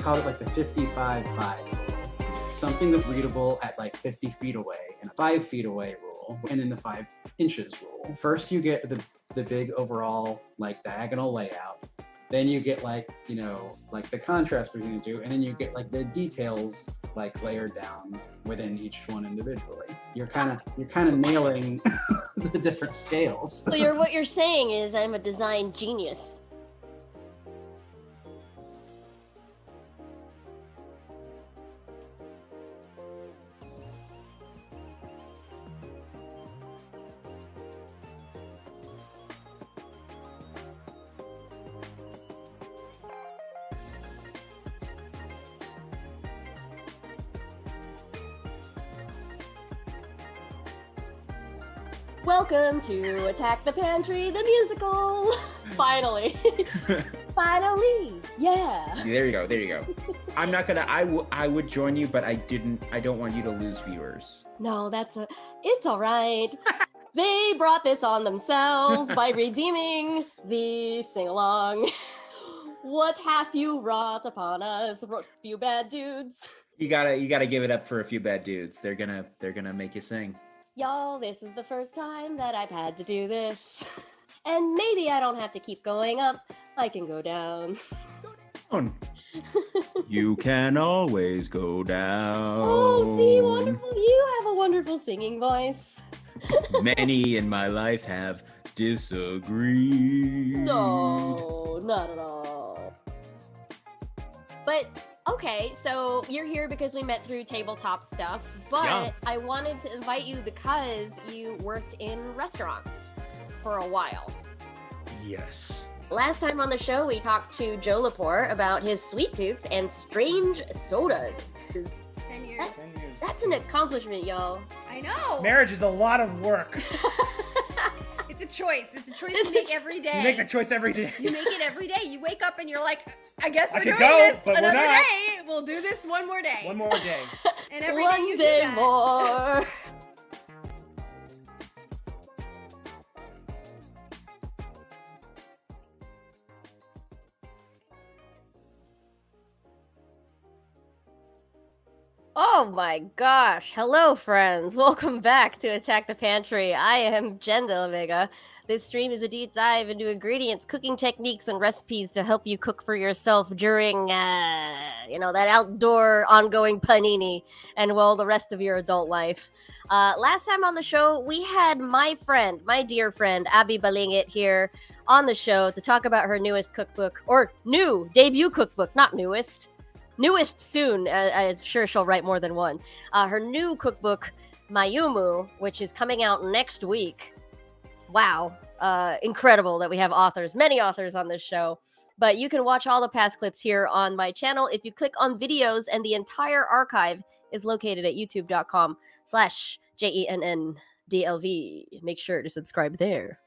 called it like the 55-5. Something that's readable at like 50 feet away and a 5 feet away rule, and then the 5 inches rule. First you get the big overall like diagonal layout. Then you get like, you know, like the contrast between the two, and then you get like the details like layered down within each one individually. You're kind of nailing the different scales. So what you're saying is I'm a design genius. Welcome to Attack the Pantry, the musical. Finally. Finally. Yeah. There you go. I'm not gonna, I would join you, but I don't want you to lose viewers. No, it's all right. They brought this on themselves by redeeming the sing-along. What hath you wrought upon us, few bad dudes? You gotta give it up for a few bad dudes. They're gonna make you sing. Y'all, this is the first time that I've had to do this. And maybe I don't have to keep going up. I can go down. You can always go down. Oh, see, wonderful. You have a wonderful singing voice. Many in my life have disagreed. No, not at all. But... okay, so you're here because we met through tabletop stuff, but yeah. I wanted to invite you because you worked in restaurants for a while. Yes. Last time on the show, we talked to Joe Laporte about his sweet tooth and strange sodas. 10 years. That's an accomplishment, y'all. I know. Marriage is a lot of work. It's a choice. It's a choice you make every day. You make the choice every day. You make it every day. You wake up and you're like, I guess we're doing go, this but another we're not. day. We'll do this one more day. One more day. And every one day you day do that. more. Oh my gosh. Hello, friends. Welcome back to Attack the Pantry. I am Jenn Vega. This stream is a deep dive into ingredients, cooking techniques, and recipes to help you cook for yourself during, that outdoor ongoing panini and, well, the rest of your adult life. Last time on the show, we had my dear friend, Abby Balingit here on the show to talk about her newest cookbook, or new debut cookbook, not newest. Newest soon, I'm sure she'll write more than one. Her new cookbook, Mayumu, which is coming out next week. Wow. Incredible that we have many authors on this show. But you can watch all the past clips here on my channel if you click on videos, and the entire archive is located at youtube.com/JENNDLV. Make sure to subscribe there.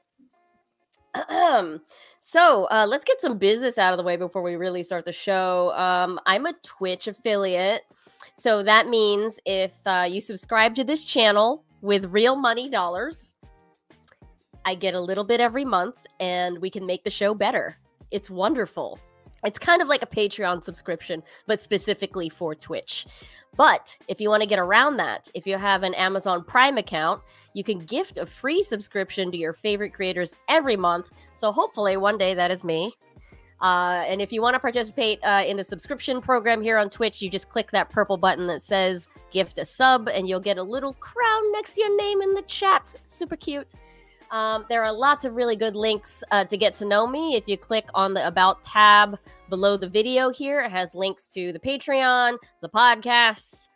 So let's get some business out of the way before we really start the show. I'm a Twitch affiliate, so that means if you subscribe to this channel with real money dollars, I get a little bit every month, and we can make the show better. It's wonderful. It's kind of like a Patreon subscription, but specifically for Twitch. But if you want to get around that, if you have an Amazon Prime account, you can gift a free subscription to your favorite creators every month. So hopefully one day that is me. And if you want to participate in the subscription program here on Twitch, you just click that purple button that says gift a sub, and you'll get a little crown next to your name in the chat. Super cute. There are lots of really good links to get to know me. If you click on the About tab below the video here, it has links to the Patreon, the podcasts,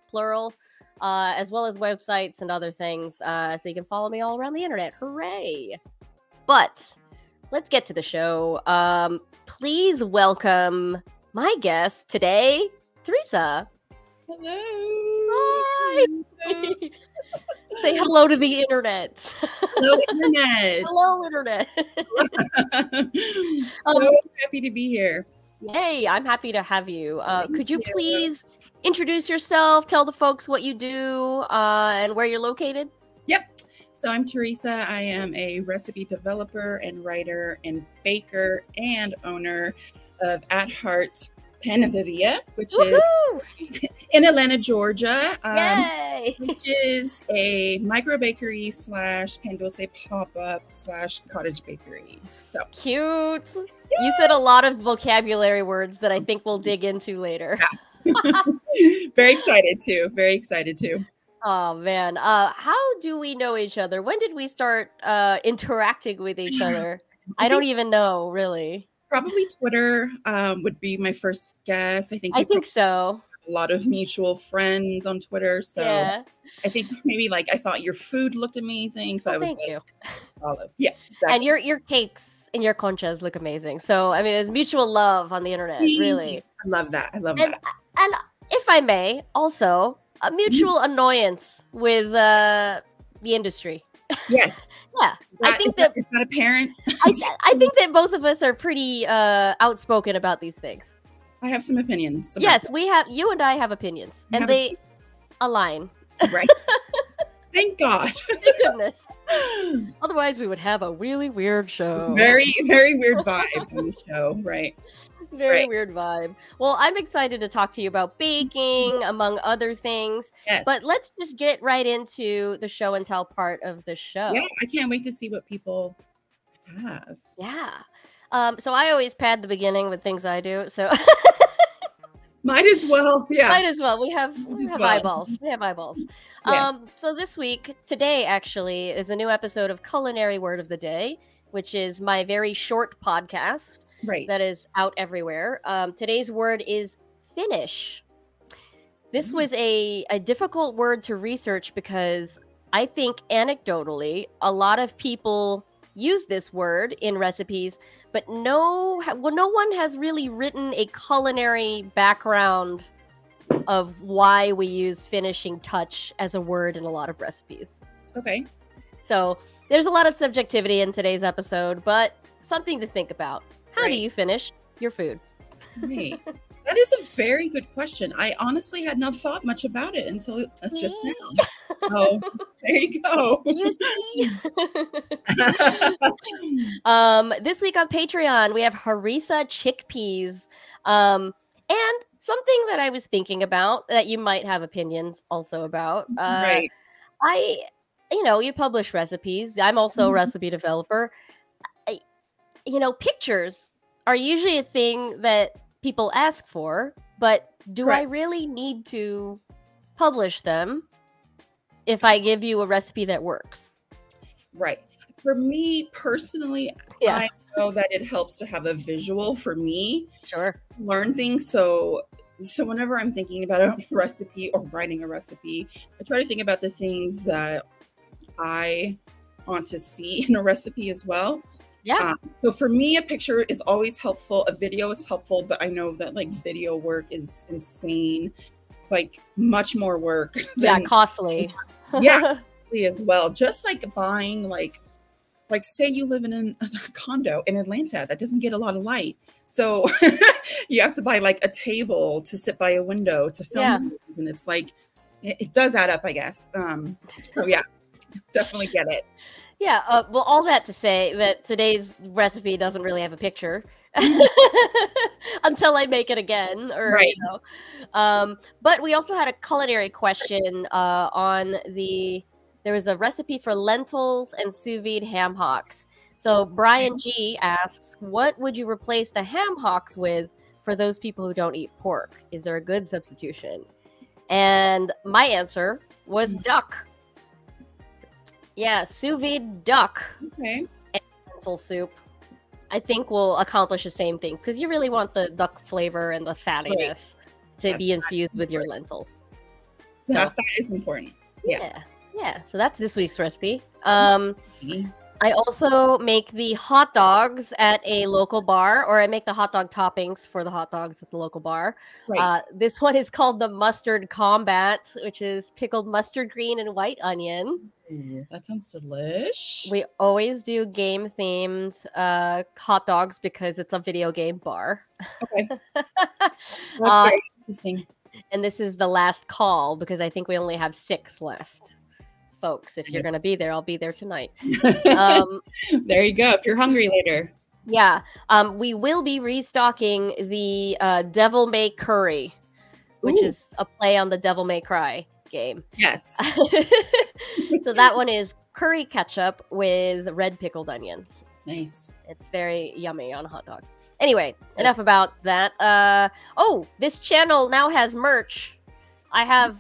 plural, as well as websites and other things. So you can follow me all around the internet. Hooray! But let's get to the show. Please welcome my guest today, Teresa. Hello. Hi. Say hello to the internet. Hello, internet. Hello, internet. So happy to be here. Hey, I'm happy to have you. Could you please introduce yourself, tell the folks what you do, and where you're located? Yep. So I'm Teresa. I am a recipe developer and writer and baker and owner of At Heart Panaderia, which Woohoo! is in Atlanta, Georgia. Yay! Which is a micro bakery / pan dulce pop-up / cottage bakery. So Cute. You said a lot of vocabulary words that I think we'll dig into later. very excited too. Very excited too. Oh man. How do we know each other? When did we start interacting with each other? I don't even know, really. Probably Twitter would be my first guess. I think so. A lot of mutual friends on Twitter. So yeah. I think maybe like I thought your food looked amazing. So I was thank like, you. Olive. Yeah. Exactly. And your cakes and your conchas look amazing. So I mean, it's mutual love on the internet, really. I love that. I love and, that. And if I may, also a mutual annoyance with the industry. Yes. Yeah. I think that is that apparent. I think that both of us are pretty outspoken about these things. I have some opinions. Yes, we have. You and I have opinions, and they align. Right. Thank God. Thank goodness. Otherwise, we would have a really weird show. Very, very weird vibe in the show. Right. Very weird vibe. Well, I'm excited to talk to you about baking, among other things. Yes. But let's just get right into the show and tell part of the show. Yeah, I can't wait to see what people have. Yeah. So I always pad the beginning with things I do. So might as well. Yeah. Might as well. We have eyeballs. We have eyeballs. Yeah. So today actually is a new episode of Culinary Word of the Day, which is my very short podcast. Right. That is out everywhere. Today's word is Finnish. This was a difficult word to research because I think anecdotally, a lot of people use this word in recipes, but no one has really written a culinary background of why we use finishing touch as a word in a lot of recipes. Okay. So there's a lot of subjectivity in today's episode, but something to think about. How do you finish your food? Right. That is a very good question. I honestly had not thought much about it until just now. Oh, there you go. You see? This week on Patreon, we have harissa chickpeas. And something that I was thinking about that you might have opinions also about. Right. You publish recipes. I'm also a recipe developer. Pictures are usually a thing that people ask for, but do I really need to publish them if I give you a recipe that works? Right. For me personally, I know that it helps to have a visual for me. Sure. Learn things. So whenever I'm thinking about a recipe or writing a recipe, I try to think about the things that I want to see in a recipe as well. Yeah. So for me, a picture is always helpful. A video is helpful, but I know that like video work is insane. It's like much more work. Costly. Costly as well. Just like buying like say you live in a condo in Atlanta that doesn't get a lot of light. So you have to buy like a table to sit by a window to film things, and it's like, it does add up, I guess. So yeah, definitely get it. Yeah, well, all that to say that today's recipe doesn't really have a picture until I make it again. But we also had a culinary question there was a recipe for lentils and sous vide ham hocks. So Brian G asks, what would you replace the ham hocks with for those people who don't eat pork? Is there a good substitution? And my answer was duck. Yeah, sous vide duck and lentil soup, I think will accomplish the same thing because you really want the duck flavor and the fattiness to be infused with your lentils. So that is important. Yeah. So that's this week's recipe. I also make the hot dogs at a local bar, or I make the hot dog toppings for the hot dogs at the local bar. Right. This one is called the Mustard Combat, which is pickled mustard green and white onion. Ooh, that sounds delish. We always do game-themed hot dogs because it's a video game bar. Okay. That's very interesting. And this is the last call because I think we only have 6 left. Folks, if you're going to be there, I'll be there tonight. There you go. If you're hungry later. Yeah. We will be restocking the Devil May Curry, which Ooh. is a play on the Devil May Cry game. Yes. So that one is curry ketchup with red pickled onions. Nice. It's very yummy on a hot dog. Anyway, Yes. enough about that. Oh, this channel now has merch. I have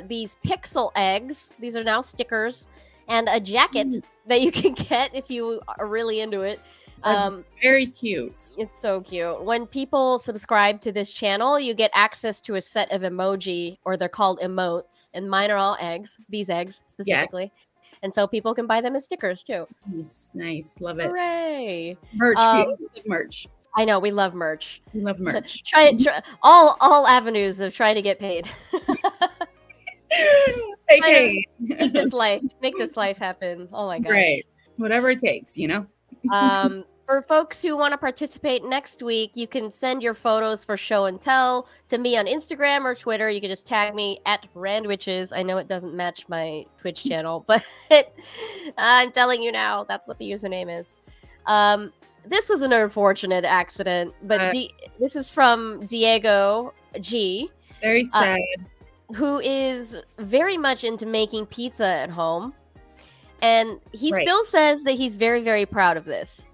these pixel eggs. These are now stickers and a jacket that you can get if you are really into it. That's very cute. It's so cute. When people subscribe to this channel, you get access to a set of emoji, or they're called emotes, and mine are all eggs. These eggs specifically. And so people can buy them as stickers too. Nice, nice. Love it. Hooray! Merch. We always love merch. I know, we love merch. We love merch. Try all avenues of trying to get paid. Okay. Make this life happen. Oh my gosh. Great. Whatever it takes, you know? For folks who want to participate next week, you can send your photos for show and tell to me on Instagram or Twitter. You can just tag me at Randwitches. I know it doesn't match my Twitch channel, but I'm telling you now, that's what the username is. This was an unfortunate accident, but this is from Diego G. Very sad. Who is very much into making pizza at home. And he still says that he's very, very proud of this.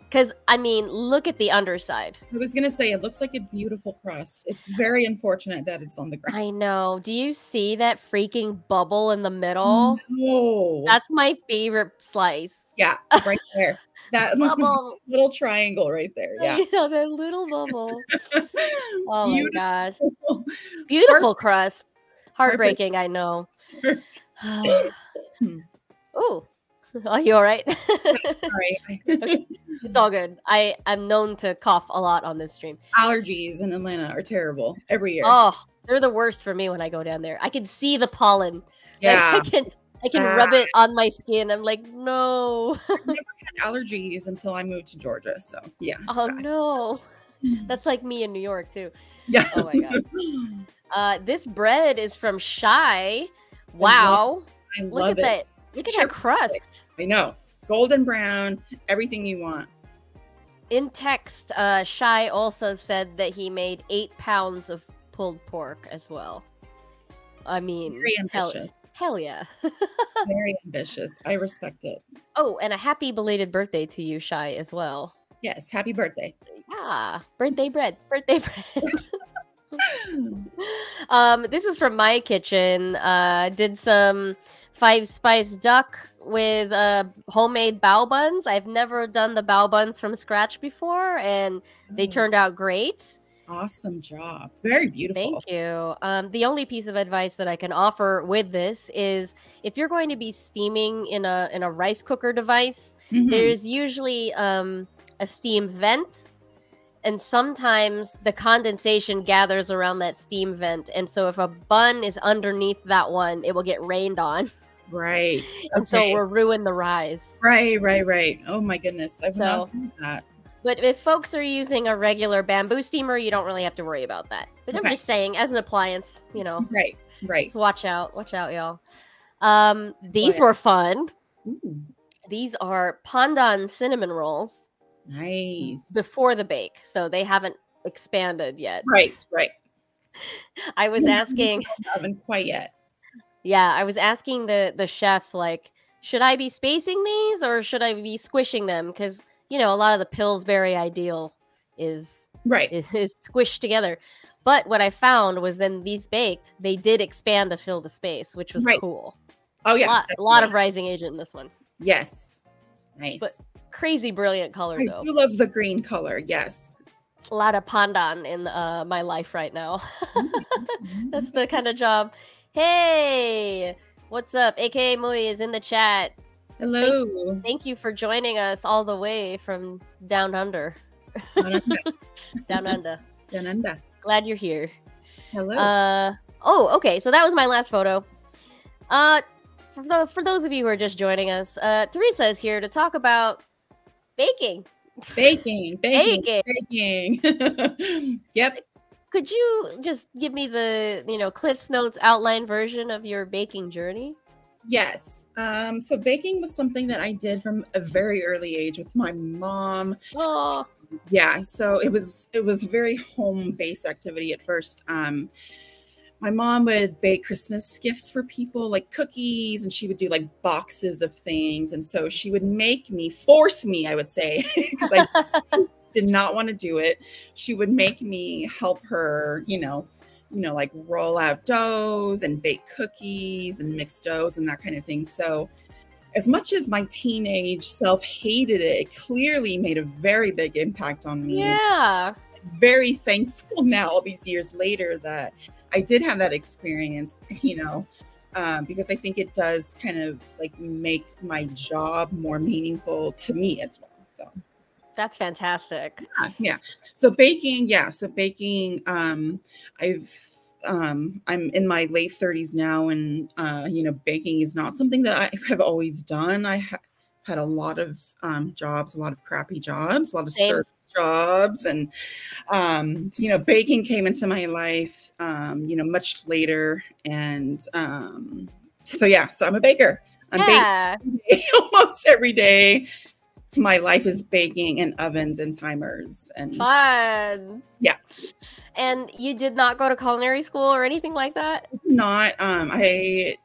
Because, I mean, look at the underside. I was going to say, it looks like a beautiful crust. It's very unfortunate that it's on the ground. I know. Do you see that freaking bubble in the middle? No. That's my favorite slice. Yeah, right there. That Bubble. little triangle right there. Yeah. You know, that little bubble. Oh my gosh. Beautiful. Beautiful crust. Heartbreaking, I know. Ooh. Are you all right? Sorry. Okay. It's all good. I'm known to cough a lot on this stream. Allergies in Atlanta are terrible every year. Oh, they're the worst for me when I go down there. I can see the pollen. Yeah. Like, I can rub it on my skin. I'm like, no. I've never had allergies until I moved to Georgia. So yeah. Oh no. That's like me in New York too. Yeah. Oh my god. This bread is from Shy. Wow. I Look love at it. that. Look at that crust. I know. Golden brown, everything you want. In text, Shy also said that he made 8 pounds of pulled pork as well. I mean, Very ambitious. Hell yeah. Very ambitious. I respect it. Oh, and a happy belated birthday to you, Shy, as well. Yes. Happy birthday. Yeah. Birthday bread. Birthday bread. This is from my kitchen. Did some 5-spice duck with homemade bao buns. I've never done the bao buns from scratch before, and they turned out great. Awesome job. Very beautiful. Thank you. The only piece of advice that I can offer with this is if you're going to be steaming in a rice cooker device, there's usually a steam vent. And sometimes the condensation gathers around that steam vent. And so if a bun is underneath that one, it will get rained on. Right. And so we'll ruin the rise. Right. Oh my goodness. I've not done that. But if folks are using a regular bamboo steamer, you don't really have to worry about that. But I'm just saying, as an appliance, you know. Right. So watch out, y'all. These were fun. Ooh. These are pandan cinnamon rolls. Nice. Before the bake, so they haven't expanded yet. Right. I was asking. Haven't quite yet. Yeah, I was asking the chef, like, should I be spacing these or should I be squishing them? Because you know, a lot of the Pillsbury ideal is squished together. But what I found was then these baked, they did expand to fill the space, which was cool. Oh yeah, a lot of rising agent in this one. Yes, nice. But crazy brilliant color though. I do love the green color. Yes, a lot of pandan in my life right now. That's the kind of job. Hey, what's up? AKA Mui is in the chat. Hello. Thank you for joining us all the way from down under. Down under. Glad you're here. Hello. Okay. So that was my last photo. For those of you who are just joining us, Teresa is here to talk about baking. Baking. Yep. Could you just give me the, Cliff's Notes outline version of your baking journey? Yes. So baking was something that I did from a very early age with my mom. Oh, Yeah, so it was very home-based activity at first. My mom would bake Christmas gifts for people, like cookies, and she would do like boxes of things. And so she would force me, I would say, because I did not want to do it. She would make me help her, like roll out doughs and bake cookies and mix doughs and that kind of thing. So as much as my teenage self hated it, it clearly made a very big impact on me. yeah. Very thankful now, all these years later, that I did have that experience, because I think it does kind of like make my job more meaningful to me as well. So That's fantastic. yeah. So baking, I'm in my late 30s now, and baking is not something that I have always done. I had a lot of jobs, a lot of crappy jobs, a lot of service jobs, and baking came into my life much later. And so I'm a baker. I'm baking almost every day. My life is baking and ovens and timers and Fun. Yeah. And you did not go to culinary school or anything like that? Not. I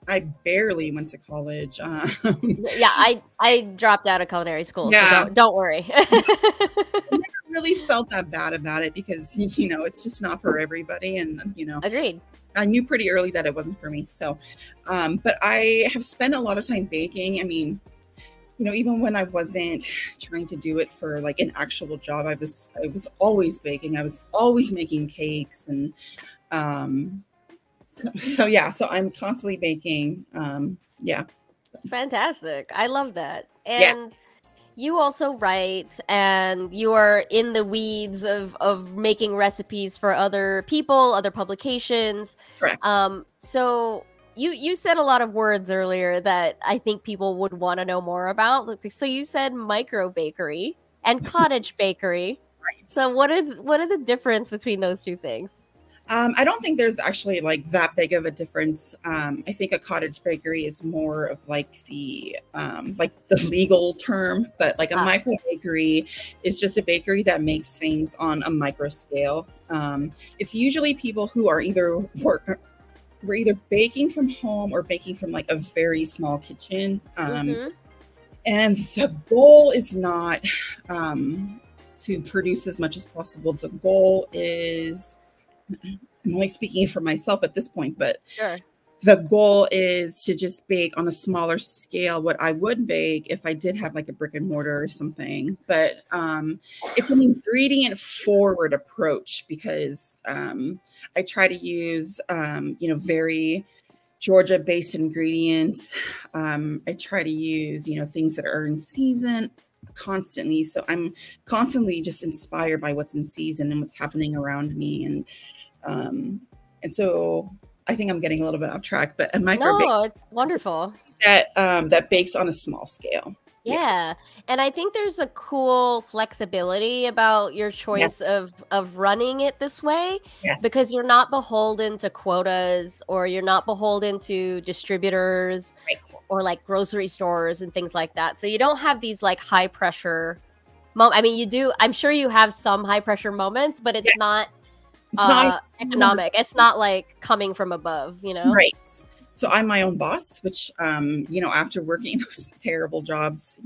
barely went to college. Yeah, I dropped out of culinary school. Yeah. So don't worry. I never really felt that bad about it because it's just not for everybody, and Agreed. I knew pretty early that it wasn't for me. So, but I have spent a lot of time baking. I mean, even when I wasn't trying to do it for like an actual job, I was always baking. I was always making cakes, and so I'm constantly baking. Yeah. Fantastic. I love that. And you also write, and you are in the weeds of making recipes for other people, other publications. Correct. So you said a lot of words earlier that I think people would want to know more about. So you said micro bakery and cottage bakery. Right. So what are the difference between those two things? I don't think there's actually like that big of a difference. I think a cottage bakery is more of like the legal term, but like a micro bakery is just a bakery that makes things on a micro scale. It's usually people who are we're either baking from home or baking from like a very small kitchen. And the goal is not to produce as much as possible. The goal is, I'm only speaking for myself at this point, but Sure. The goal is to just bake on a smaller scale what I would bake if I did have like a brick and mortar or something. But it's an ingredient forward approach because I try to use, very Georgia based ingredients. I try to use, things that are in season constantly. So I'm constantly just inspired by what's in season and what's happening around me. And so I think I'm getting a little bit off track, but a micro it's wonderful. that bakes on a small scale. Yeah. And I think there's a cool flexibility about your choice of running it this way. Yes. Because you're not beholden to quotas, or you're not beholden to distributors or like grocery stores and things like that. So you don't have these like high pressure I mean, you do. I'm sure you have some high pressure moments, but it's not economic. It's not like coming from above, Right. So I'm my own boss, which, after working those terrible jobs,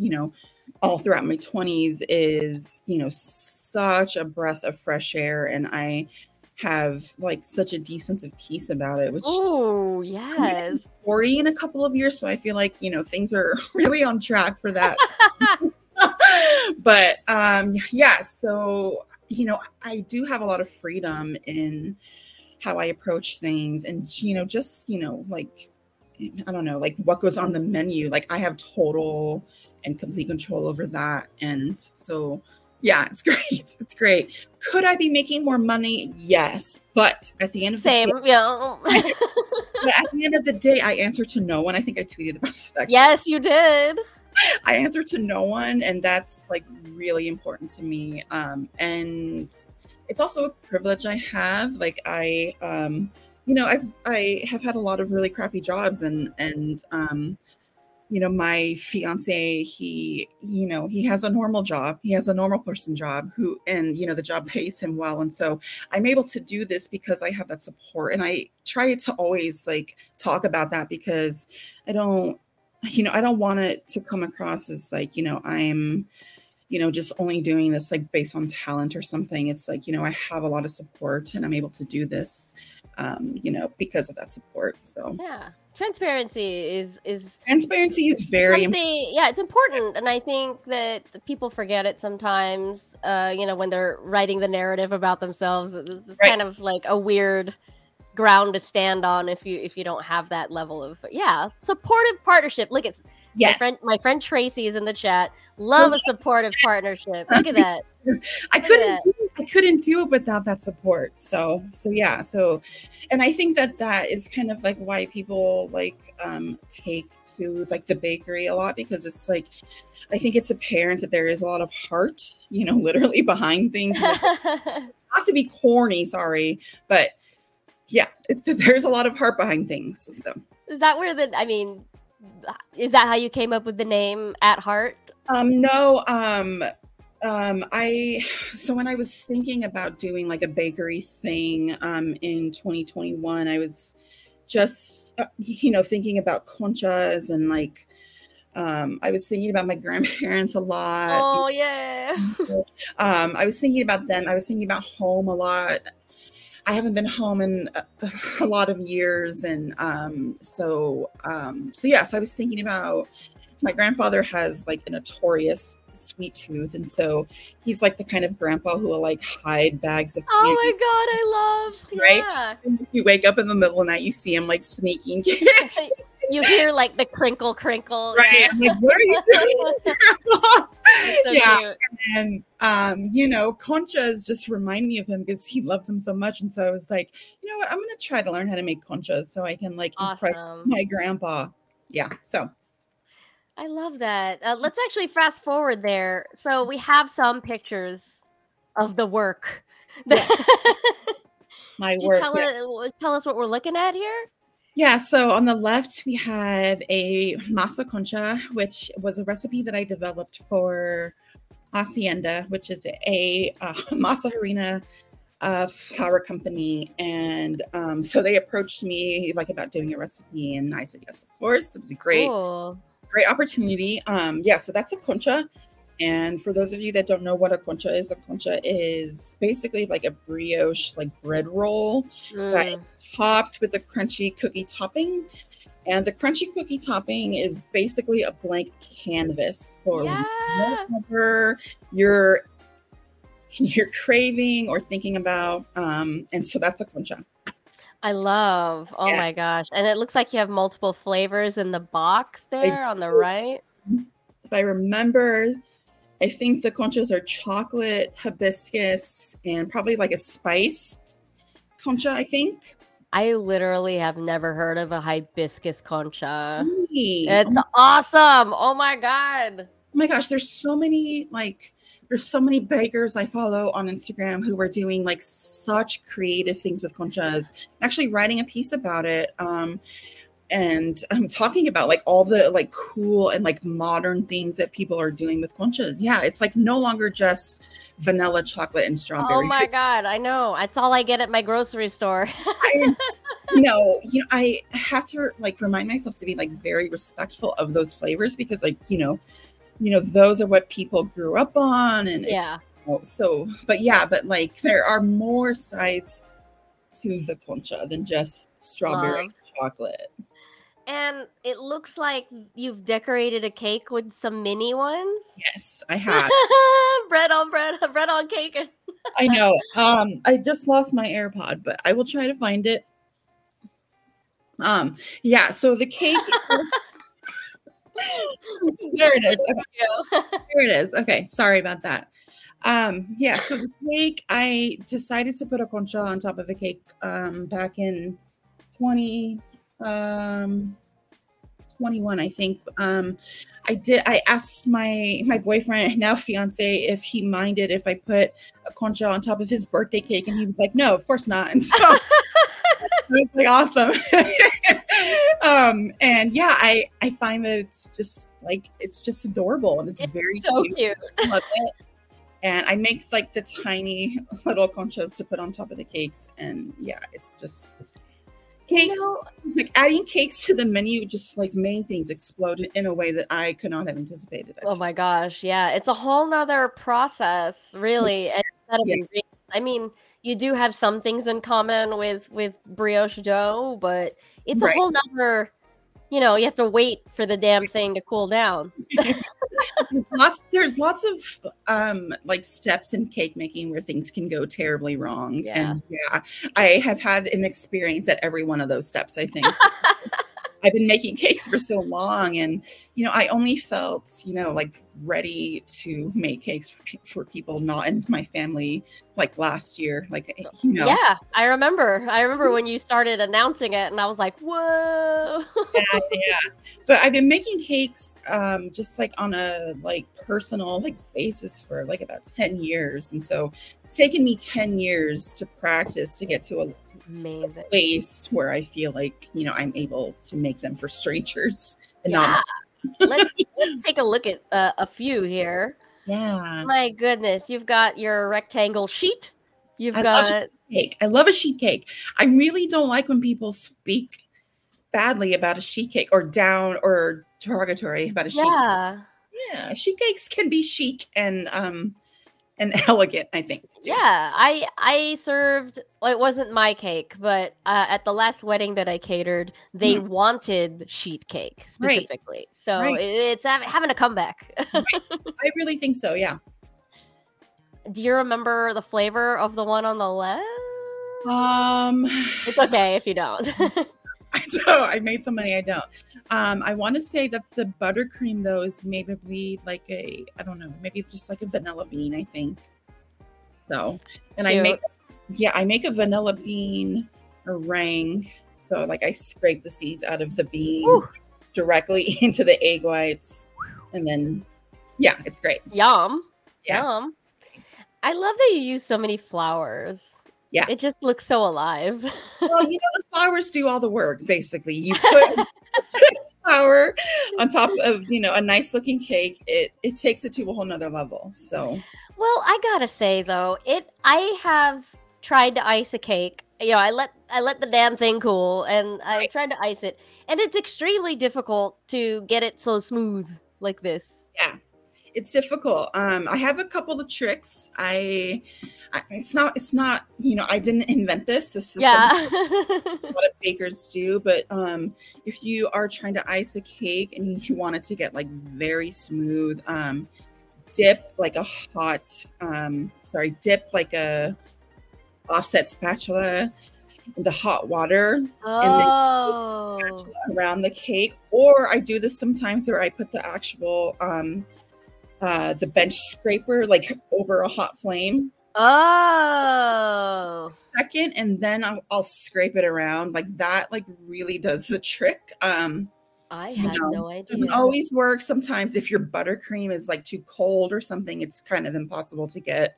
all throughout my 20s is, such a breath of fresh air. And I have like such a deep sense of peace about it, which oh yes, 40 in a couple of years. So I feel like, things are really on track for that. But so I do have a lot of freedom in how I approach things, and like I don't know, like what goes on the menu, like I have total and complete control over that. And so it's great. Could I be making more money? Yes, but at the end of the day, but at the end of the day, I answer to no one. I think I tweeted about this actually. Yes, you did. I answer to no one, and that's like really important to me. And it's also a privilege I have. Like I you know, I have had a lot of really crappy jobs, and you know, my fiance, he, you know, he has a normal job. He has a normal person job and, you know, the job pays him well. And so I'm able to do this because I have that support. And I try to always like talk about that, because I don't want it to come across as like, you know, I'm, you know, just only doing this like based on talent or something. It's like, you know, I have a lot of support and I'm able to do this, you know, because of that support. So yeah. Transparency is very important. Yeah, it's important, and I think that people forget it sometimes. You know, when they're writing the narrative about themselves, it's kind of like a weird ground to stand on if you don't have that level of supportive partnership. Look, it's my friend Tracy is in the chat. Love a supportive partnership. Look at that. I couldn't do it without that support. So yeah. So, and I think that is kind of like why people like take to like the bakery a lot, because it's like, I think it's apparent that there is a lot of heart, you know, literally behind things. Not to be corny, sorry, but yeah, there's a lot of heart behind things. So is that where is that how you came up with the name At Heart? No. So when I was thinking about doing like a bakery thing in 2021, I was just you know, thinking about conchas, and like I was thinking about my grandparents a lot. Oh yeah. I was thinking about them. I was thinking about home a lot. I haven't been home in a lot of years, and so I was thinking about, my grandfather has like a notorious sweet tooth, and so he's like the kind of grandpa who will like hide bags of oh candy. my god, I love, right? Yeah. And you wake up in the middle of the night, you see him like sneaking it. You hear like the crinkle, right? Yeah. I'm like, what are you doing, Grandpa? So yeah, cute. And you know, conchas just remind me of him because he loves them so much, and so I was like, you know what, I'm gonna try to learn how to make conchas so I can like impress my grandpa. Yeah, so. I love that. Let's actually fast forward there. So we have some pictures of the work. Yeah. My work. Tell us what we're looking at here. Yeah, so on the left, we have a masa concha, which was a recipe that I developed for Hacienda, which is a masa harina flour company. And so they approached me like about doing a recipe, and I said yes, of course. It was a great opportunity. Yeah, so that's a concha. And for those of you that don't know what a concha is basically like a brioche, like bread roll that is topped with a crunchy cookie topping. And the crunchy cookie topping is basically a blank canvas for whatever you're craving or thinking about. And so that's a concha. I love. Oh my gosh. And it looks like you have multiple flavors in the box there on the right. If I remember, I think the conchas are chocolate, hibiscus, and probably like a spiced concha, I think. I literally have never heard of a hibiscus concha. Really? It's awesome. Oh my God. Oh my gosh, there's so many bakers I follow on Instagram who are doing like such creative things with conchas. I'm actually writing a piece about it. And I'm talking about like all the like cool and like modern things that people are doing with conchas. Yeah, it's like no longer just vanilla, chocolate, and strawberry. Oh my God, I know. That's all I get at my grocery store. I have to like remind myself to be like very respectful of those flavors, because like, you know, those are what people grew up on. And but like there are more sides to the concha than just strawberry chocolate. And it looks like you've decorated a cake with some mini ones. Yes, I have. bread on cake. I know. I just lost my AirPod, but I will try to find it. Yeah, so the cake. There it is. Okay. There it is. Okay, sorry about that. Yeah, so the cake, I decided to put a concha on top of a cake back in 2021, I think. I asked my boyfriend, now fiance, if he minded if I put a concha on top of his birthday cake, and he was like, no, of course not. And so It's like awesome. And yeah, I find that it's just adorable and it's very so cute. I love it. And I make like the tiny little conchas to put on top of the cakes, and yeah, it's just cakes. Like adding cakes to the menu just like made things explode in a way that I could not have anticipated. Oh my gosh, yeah, it's a whole nother process, really. And I mean, you do have some things in common with brioche dough, but it's a whole nother. You know, you have to wait for the damn thing to cool down. There's lots of like steps in cake making where things can go terribly wrong. Yeah. And yeah, I have had an experience at every one of those steps, I think. I've been making cakes for so long, and you know, I only felt, you know, like ready to make cakes for people not in my family like last year, like, you know. Yeah, I remember when you started announcing it, and I was like, whoa. Yeah. But I've been making cakes just like on a like personal like basis for like about 10 years, and so it's taken me 10 years to practice to get to a amazing place where I feel like, you know, I'm able to make them for strangers and yeah. not. let's take a look at a few here. Yeah. My goodness, you've got your rectangle sheet. I love a sheet cake. I love a sheet cake. I really don't like when people speak badly about a sheet cake or down or derogatory about a sheet cake. Yeah, sheet cakes can be chic and elegant, I think. Too. Yeah, I served, well, it wasn't my cake, but at the last wedding that I catered, they wanted sheet cake specifically. So it's having a comeback. I really think so, yeah. Do you remember the flavor of the one on the left? It's okay if you don't. I don't. I made so many I don't. I want to say that the buttercream though is maybe like I don't know, maybe just like a vanilla bean, I think. So, and cute. I make a vanilla bean meringue. So like I scrape the seeds out of the bean directly into the egg whites, and then yeah, it's great. Yum. Yes. Yum. I love that you use so many flowers. Yeah. It just looks so alive. Well, you know, the flowers do all the work, basically. You put flour on top of, you know, a nice looking cake. It takes it to a whole nother level. So well, I gotta say though, I have tried to ice a cake. You know, I let the damn thing cool, and I tried to ice it, and it's extremely difficult to get it so smooth like this. Yeah. It's difficult. I have a couple of tricks. It's not, you know, I didn't invent this. This is something a lot of bakers do. But if you are trying to ice a cake and you want it to get like very smooth, dip like a offset spatula into hot water and then spatula around the cake. Or I do this sometimes where I put the actual the bench scraper like over a hot flame. Second, and then I'll scrape it around like that. Like really does the trick. I had no idea. Doesn't always work. Sometimes if your buttercream is like too cold or something, it's kind of impossible to get,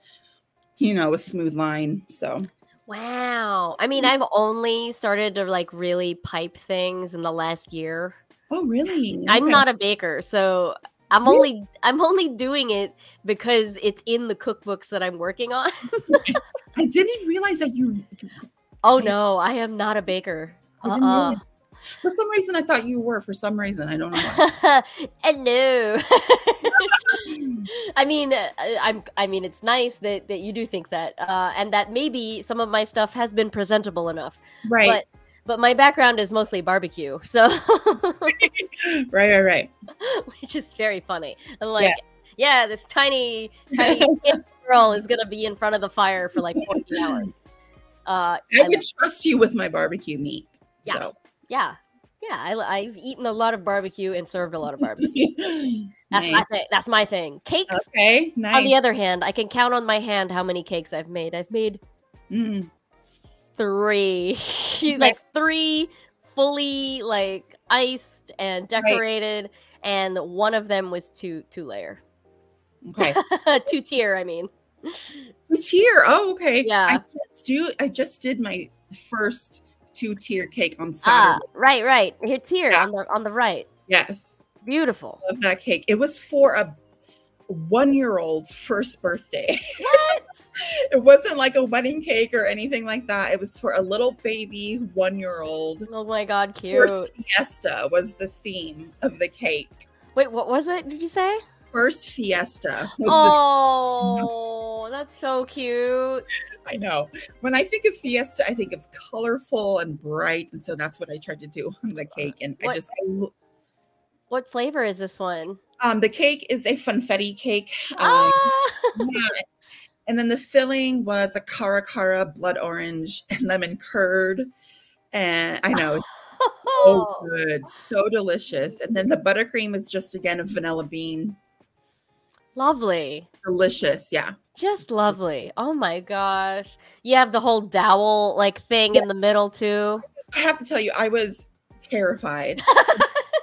you know, a smooth line. So. Wow. I mean, I've only started to like really pipe things in the last year. Oh, really? Okay. I'm not a baker, so I'm only doing it because it's in the cookbooks that I'm working on. I didn't realize that you. Oh no, I am not a baker. For some reason, I thought you were. For some reason, I don't know why. And no. I mean, it's nice that you do think that, and that maybe some of my stuff has been presentable enough. Right. But my background is mostly barbecue, so right. Which is very funny. I'm like, yeah this tiny girl is gonna be in front of the fire for like 40 hours. I would trust you with my barbecue meat. Yeah, so. yeah. I've eaten a lot of barbecue and served a lot of barbecue. That's my thing. That's my thing. Cakes. Okay, nice. On the other hand, I can count on my hand how many cakes I've made. I've made 3 like 3 fully like iced and decorated, and one of them was two layer. Okay. 2-tier, I mean. 2-tier. Oh, okay. Yeah. I just did my first 2-tier cake on Saturday. Right. It's here Yeah. on the right. Yes. Beautiful. Love that cake. It was for a 1-year-old's first birthday. What? It wasn't like a wedding cake or anything like that. It was for a little baby 1-year-old. Oh my god, cute. First fiesta was the theme of the cake. Wait, what was it? Did you say? First fiesta. Oh, that's so cute. I know. When I think of fiesta, I think of colorful and bright, and so that's what I tried to do on the cake. And What flavor is this one? the cake is a funfetti cake. Ah! Yeah. And then the filling was a cara blood orange and lemon curd. And I know it's so good, so delicious. And then the buttercream is just again a vanilla bean. Lovely. Delicious, yeah. Just lovely. Oh my gosh. You have the whole dowel like thing in the middle too. I have to tell you, I was terrified.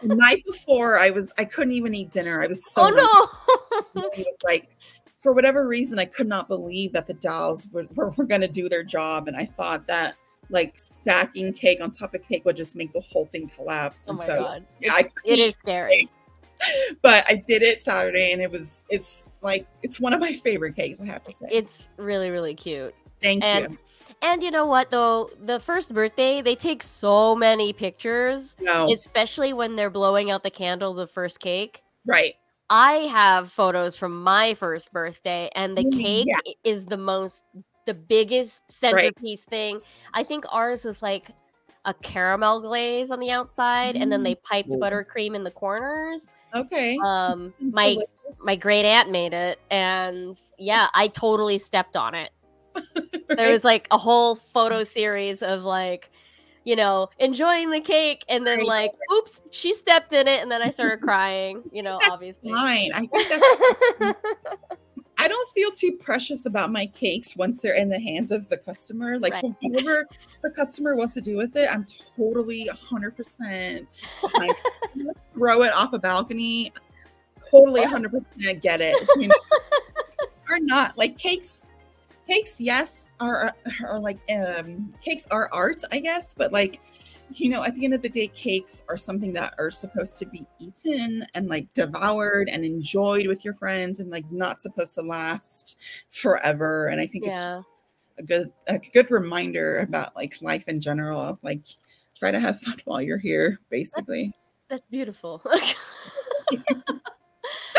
The night before, I couldn't even eat dinner. I was so no. It was like, for whatever reason, I could not believe that the dolls were going to do their job. And I thought that like stacking cake on top of cake would just make the whole thing collapse. Oh and my so, god. Yeah, It is scary. But I did it Saturday, and it's one of my favorite cakes, I have to say. It's really, really cute. Thank you. And you know what, though? The first birthday, they take so many pictures, No. especially when they're blowing out the candle, the first cake. Right. I have photos from my first birthday, and the cake is the biggest centerpiece thing. I think ours was like a caramel glaze on the outside, and then they piped buttercream in the corners. Okay. My great aunt made it, and yeah, I totally stepped on it. There was like a whole photo series of like, you know, enjoying the cake, and then like, oops, she stepped in it, and then I started crying. You know, obviously. Fine. I think that's I don't feel too precious about my cakes once they're in the hands of the customer. Like whatever the customer wants to do with it, I'm totally 100% like, throw it off a balcony. Totally 100% get it. You know, are not like cakes. Cakes, yes, are like cakes are art, I guess, but like, you know, at the end of the day, cakes are something that are supposed to be eaten and like devoured and enjoyed with your friends, and like not supposed to last forever. And I think it's just a good reminder about like life in general. Like, try to have fun while you're here, basically. That's beautiful.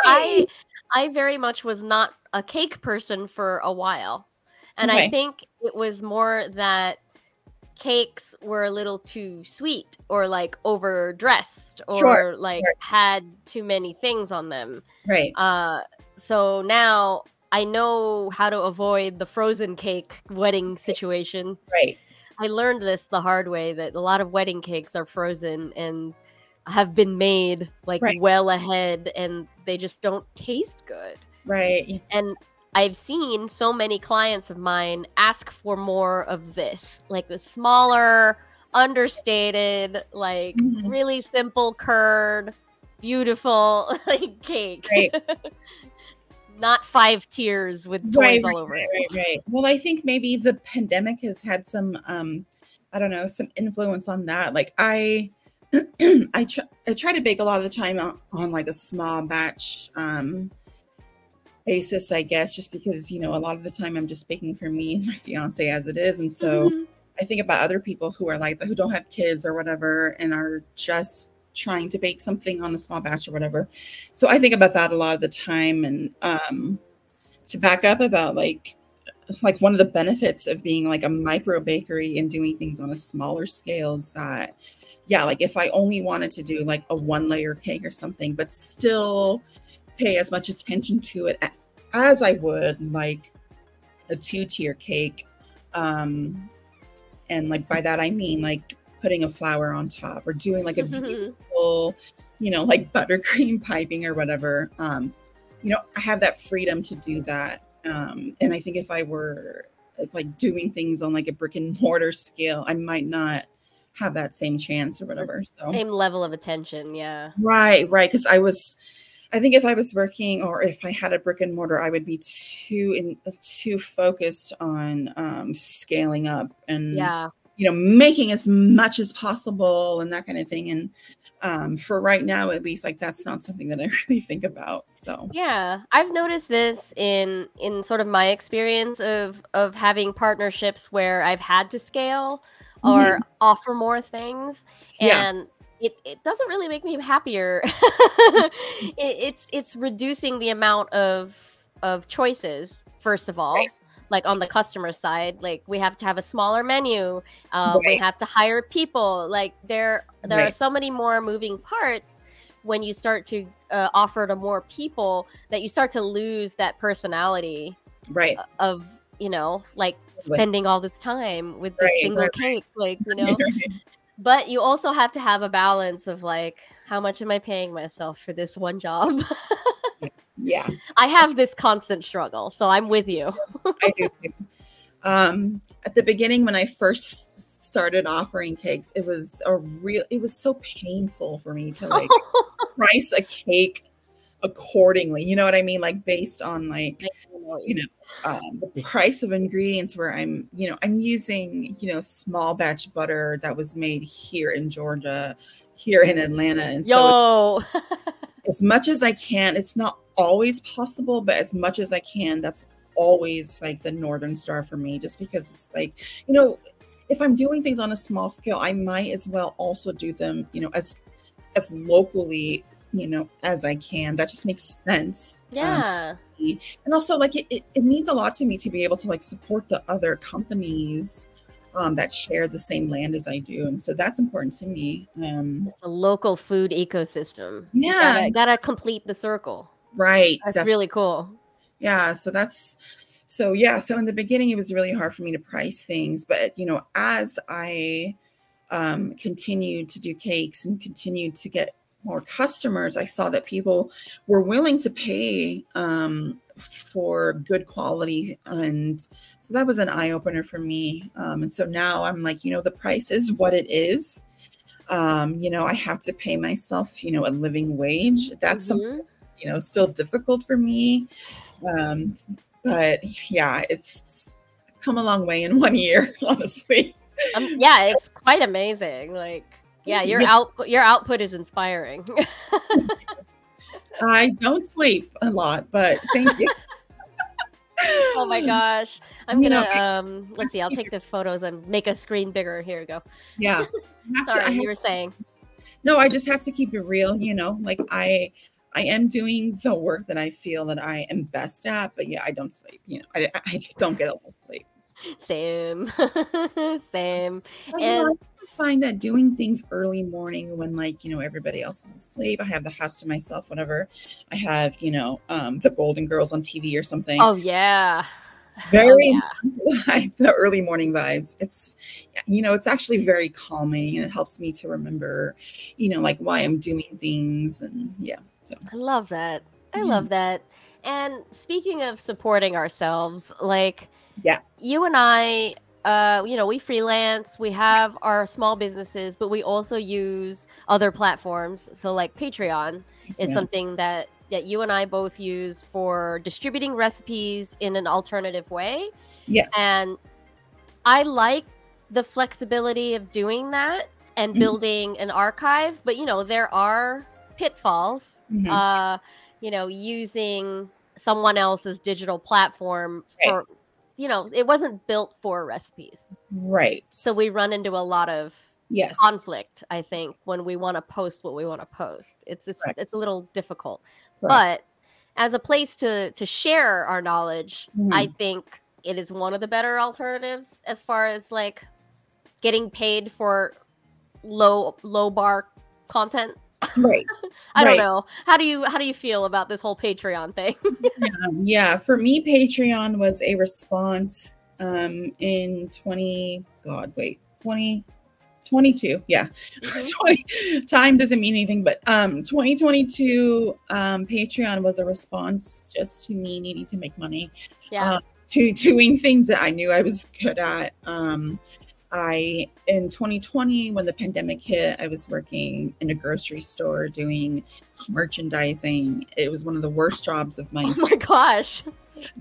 I very much was not a cake person for a while. And I think it was more that cakes were a little too sweet or like overdressed or had too many things on them. Right. So now I know how to avoid the frozen cake wedding situation. Right. I learned this the hard way, that a lot of wedding cakes are frozen and have been made like well ahead, and they just don't taste good. Right. And I've seen so many clients of mine ask for more of this, like the smaller, understated, like really simple curd, beautiful like cake. Right. Not 5 tiers with toys all over it. Right. Well, I think maybe the pandemic has had some, I don't know, some influence on that. Like I try to bake a lot of the time on like a small batch basis, I guess, just because, you know, a lot of the time I'm just baking for me and my fiance as it is. And so I think about other people who are like, who don't have kids or whatever, and are just trying to bake something on a small batch or whatever. So I think about that a lot of the time. And to back up about like one of the benefits of being like a micro bakery and doing things on a smaller scale is that, yeah, like if I only wanted to do like a 1-layer cake or something, but still pay as much attention to it as I would like a 2-tier cake. And like by that, I mean like putting a flower on top or doing like a beautiful, you know, like buttercream piping or whatever. You know, I have that freedom to do that. And I think if I were like doing things on like a brick and mortar scale, I might not have that same chance or whatever. So same level of attention. Yeah. Right. Because I think if I was working or if I had a brick and mortar, I would be too focused on scaling up and making as much as possible and that kind of thing. And for right now, at least, like that's not something that I really think about. So yeah, I've noticed this in sort of my experience of having partnerships where I've had to scale or offer more things, and it doesn't really make me happier. It's reducing the amount of choices, first of all. Like on the customer side, like we have to have a smaller menu. We have to hire people. Like there are so many more moving parts when you start to offer to more people that you start to lose that personality of, like spending all this time with this single cake, like, But you also have to have a balance of like, how much am I paying myself for this one job? Yeah, I have this constant struggle, so I'm with you. I do too. At the beginning, when I first started offering cakes, it was so painful for me to like price a cake accordingly. You know what I mean? Like based on like, the price of ingredients where I'm using, small batch butter that was made here in Georgia, here in Atlanta. And so as much as I can, it's not always possible, but as much as I can, that's always like the Northern Star for me, just because it's like, if I'm doing things on a small scale, I might as well also do them, as locally, as I can. That just makes sense. Yeah. And also like it means a lot to me to be able to like support the other companies that share the same land as I do. And so that's important to me. It's a local food ecosystem. Yeah. Gotta complete the circle. Right. That's really cool. Yeah. So in the beginning, it was really hard for me to price things. But, as I continued to do cakes and continued to get more customers, I saw that people were willing to pay for good quality. And so that was an eye opener for me. And so now I'm like, the price is what it is. I have to pay myself, a living wage. That's something, still difficult for me. But yeah, it's come a long way in 1 year, honestly. Yeah, it's quite amazing. Like, yeah, your output is inspiring. I don't sleep a lot, but thank you. Oh my gosh. I'm gonna let's see, I'll take the photos and make a screen bigger. Here we go. Yeah. Sorry, you were saying. No, I just have to keep it real, like I am doing the work that I feel that I am best at, but yeah, I don't sleep. I don't get a lot of sleep. Same. Same. But, I also find that doing things early morning when everybody else is asleep, I have the house to myself, whatever. I have, the Golden Girls on TV or something. Oh yeah. Very like the early morning vibes. It's, it's actually very calming, and it helps me to remember, like why I'm doing things. And yeah. So I love that. I love that. And speaking of supporting ourselves, like, you and I, we freelance, we have our small businesses, but we also use other platforms. So like Patreon is something that you and I both use for distributing recipes in an alternative way. Yes. And I like the flexibility of doing that and building an archive, but there are pitfalls, using someone else's digital platform for, it wasn't built for recipes. Right. So we run into a lot of conflict, I think, when we want to post what we want to post. It's a little difficult. But as a place to share our knowledge, I think it is one of the better alternatives as far as like getting paid for low bar content. Right. I don't know. How do you feel about this whole Patreon thing? Yeah, for me, Patreon was a response in 2022. Yeah. 20, time doesn't mean anything, but 2022 Patreon was a response just to me needing to make money. Yeah. To doing things that I knew I was good at. In 2020, when the pandemic hit, I was working in a grocery store doing merchandising. It was one of the worst jobs of my Oh my gosh.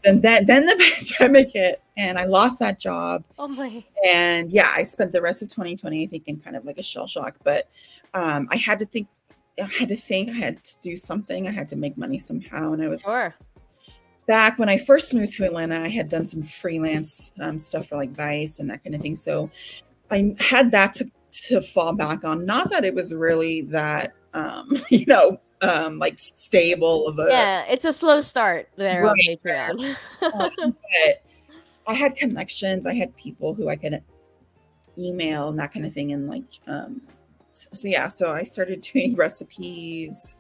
then the pandemic hit, and I lost that job. Oh my. And yeah, I spent the rest of 2020, I think, in kind of like a shell shock. But I had to think, I had to do something. I had to make money somehow. And I was back when I first moved to Atlanta, I had done some freelance stuff for like Vice and that kind of thing. So I had that to fall back on. Not that it was really that, like stable of a. Yeah, it's a slow start there on Right. Patreon. But I had connections. I had people who I could email and that kind of thing. And like, so I started doing recipes,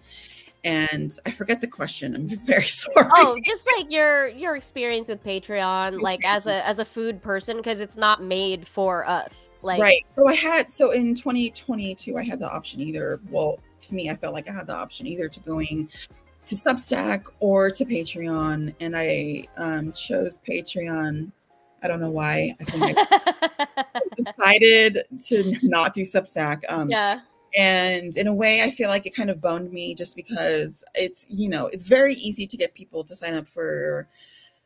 and I forget the question. I'm very sorry. Oh, just like your experience with Patreon, like as a food person, because it's not made for us. Like, right. So in 2022, I had the option either. Well, to me, I felt like I had the option either to going to Substack or to Patreon, and I chose Patreon. I don't know why. I think I decided to not do Substack. yeah. And in a way, I feel like it kind of boned me, just because it's very easy to get people to sign up for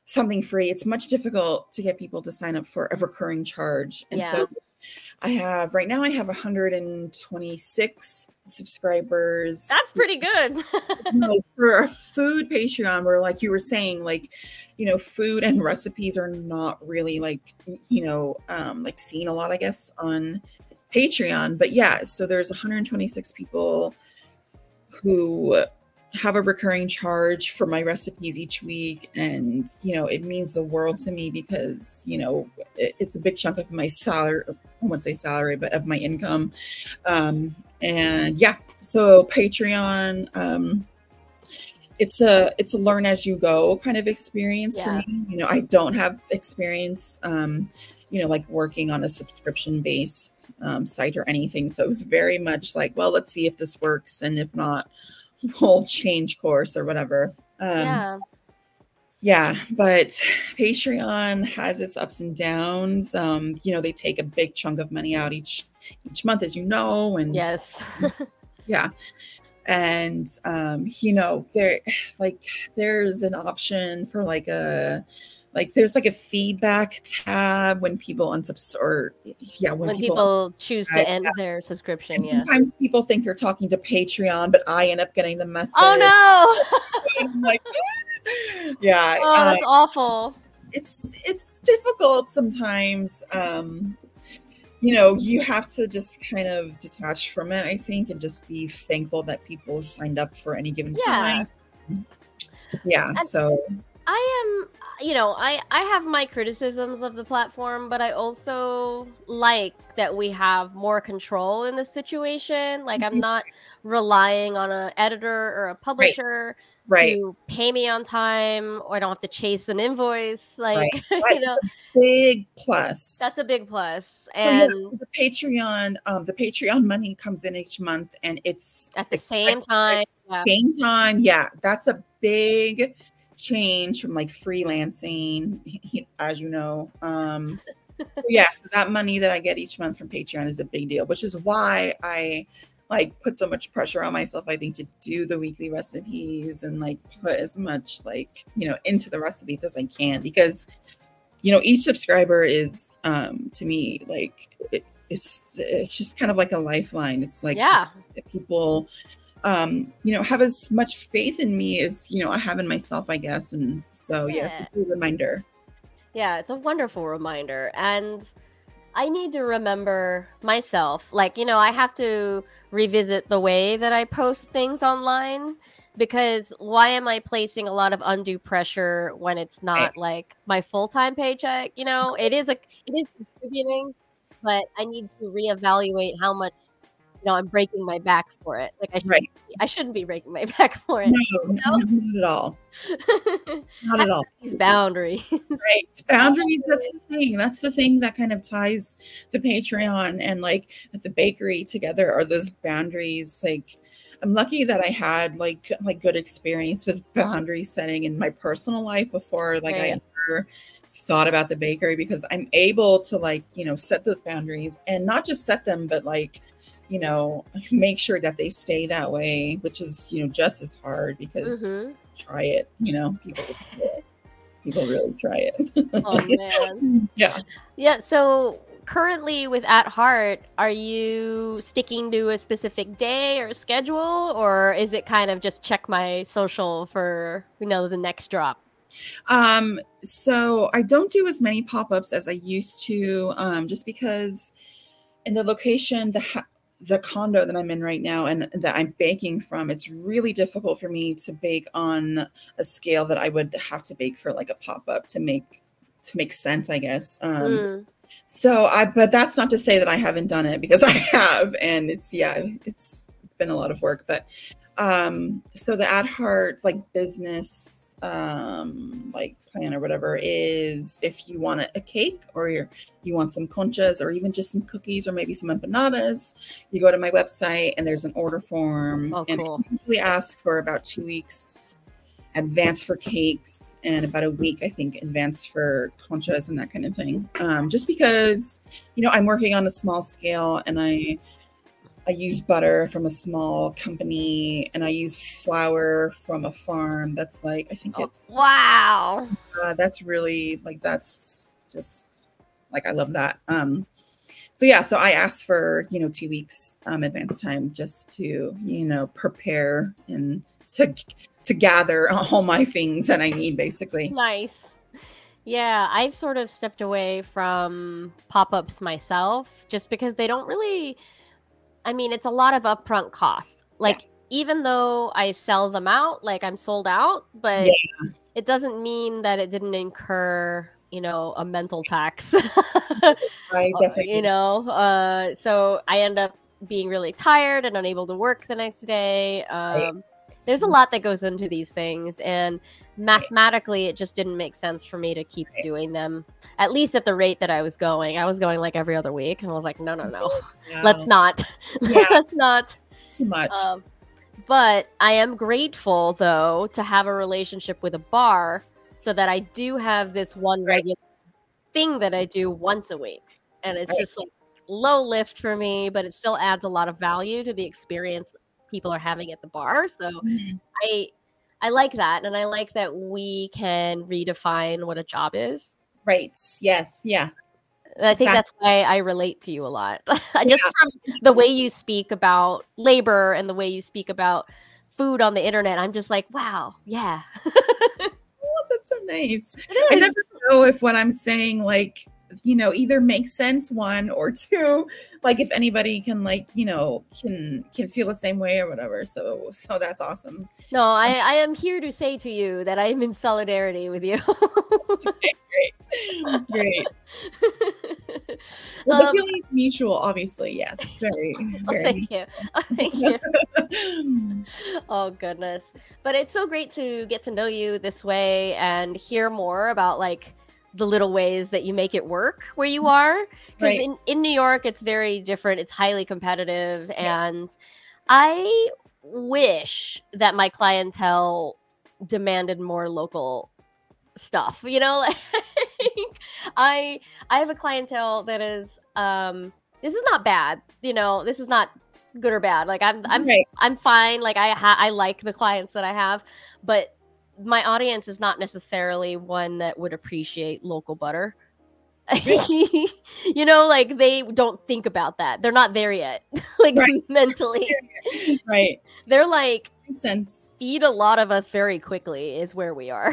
something free. It's much difficult to get people to sign up for a recurring charge. And so right now I have 126 subscribers. That's pretty good. For a food Patreon, where like you were saying, like, food and recipes are not really like, like seen a lot, I guess, on Patreon. But yeah, so there's 126 people who have a recurring charge for my recipes each week. And, it means the world to me, because, it's a big chunk of my salary. I won't say salary, but of my income. And yeah, so Patreon, it's a learn as you go kind of experience for me. I don't have experience, like working on a subscription based site or anything. So it was very much like, well, let's see if this works. And if not, we'll change course or whatever. Yeah, but Patreon has its ups and downs. They take a big chunk of money out each month, as you know. And yes. Yeah. And there's an option for there's like a feedback tab when people unsubscribe, when people choose to end their subscription. And sometimes people think they're talking to Patreon, but I end up getting the message. Oh no. I'm like, yeah. Oh, that's awful. It's difficult sometimes. You have to just kind of detach from it, I think, and just be thankful that people signed up for any given time. Yeah. And so I have my criticisms of the platform, but I also like that we have more control in the situation. Like, I'm not relying on an editor or a publisher to pay me on time, or I don't have to chase an invoice. Like, That's a big plus. That's a big plus. And so the Patreon money comes in each month, and it's at the same time. Same time. Yeah. That's a big change from like freelancing, as you know. So that money that I get each month from Patreon is a big deal, which is why I put so much pressure on myself, I think, to do the weekly recipes and put as much into the recipes as I can, because each subscriber is to me it's just kind of like a lifeline. It's like if people have as much faith in me as I have in myself, I guess. And so it's a good reminder. Yeah, it's a wonderful reminder. And I need to remember myself, I have to revisit the way that I post things online, because why am I placing a lot of undue pressure when it's not like my full-time paycheck? It is contributing, but I need to reevaluate how much I'm breaking my back for it. I shouldn't be breaking my back for it. No, not at all. Not at all. These boundaries. Right. Boundaries, that's the thing. That's the thing that kind of ties the Patreon and the bakery together, are those boundaries. I'm lucky that I had good experience with boundary setting in my personal life before I ever thought about the bakery, because I'm able to set those boundaries, and not just set them, but make sure that they stay that way, which is just as hard, because try it, people People really try it. Oh man. Yeah. Yeah. So currently with At Heart, are you sticking to a specific day or schedule, or is it kind of just check my social for, you know, the next drop? So I don't do as many pop-ups as I used to, just because in the location, the condo that I'm in right now and that I'm baking from, it's really difficult for me to bake on a scale that I would have to bake for like a pop-up to make sense, I guess. But that's not to say that I haven't done it, because I have, and it's been a lot of work. But so the At Heart like business like plan or whatever is, if you want a cake or you want some conchas or even just some cookies or maybe some empanadas, you go to my website and there's an order form. Oh, and cool. I usually ask for about 2 weeks advance for cakes and about a week, I think, advance for conchas and that kind of thing. Just because, you know, I'm working on a small scale, and I use butter from a small company, and I use flour from a farm that's like, I think it's wow. That's really like, that's just like, I love that. So yeah, so I asked for, you know, 2 weeks advance time just to, you know, prepare and to gather all my things that I need, basically. Nice. Yeah, I've sort of stepped away from pop-ups myself just because they don't really, I mean, it's a lot of upfront costs. Like, even though I sell them out, like I'm sold out, but it doesn't mean that it didn't incur, you know, a mental tax. I definitely, you know, so I end up being really tired and unable to work the next day. There's a lot that goes into these things, and mathematically it just didn't make sense for me to keep doing them, at least at the rate that I was going. I was going like every other week, and I was like, no, let's not. Let's not. Too much. But I am grateful, though, to have a relationship with a bar so that I do have this one regular thing that I do once a week. And it's just like low lift for me, but it still adds a lot of value to the experience people are having at the bar. So I like that. And I like that we can redefine what a job is. Right. Yes. Yeah. And I think that's why I relate to you a lot. Just from the way you speak about labor and the way you speak about food on the internet, I'm just like, wow, yeah. Oh, that's so nice. I never know if what I'm saying, like, you know, either makes sense, one, or two, like if anybody can, like, you know, can feel the same way or whatever. So that's awesome. No, I am here to say to you that I am in solidarity with you. Great. Well, the feeling is mutual, obviously. Yes, very, very. Thank you. Thank you. Oh goodness, but it's so great to get to know you this way and hear more about like the little ways that you make it work where you are. Because in New York, it's very different. It's highly competitive, and I wish that my clientele demanded more local stuff, you know. Like, I have a clientele that is this is not bad, you know, this is not good or bad, like I'm fine, like I like the clients that I have, but my audience is not necessarily one that would appreciate local butter. You know, like they don't think about that, they're not there yet. Like mentally, they're like, makes sense. Eat a lot of us very quickly is where we are.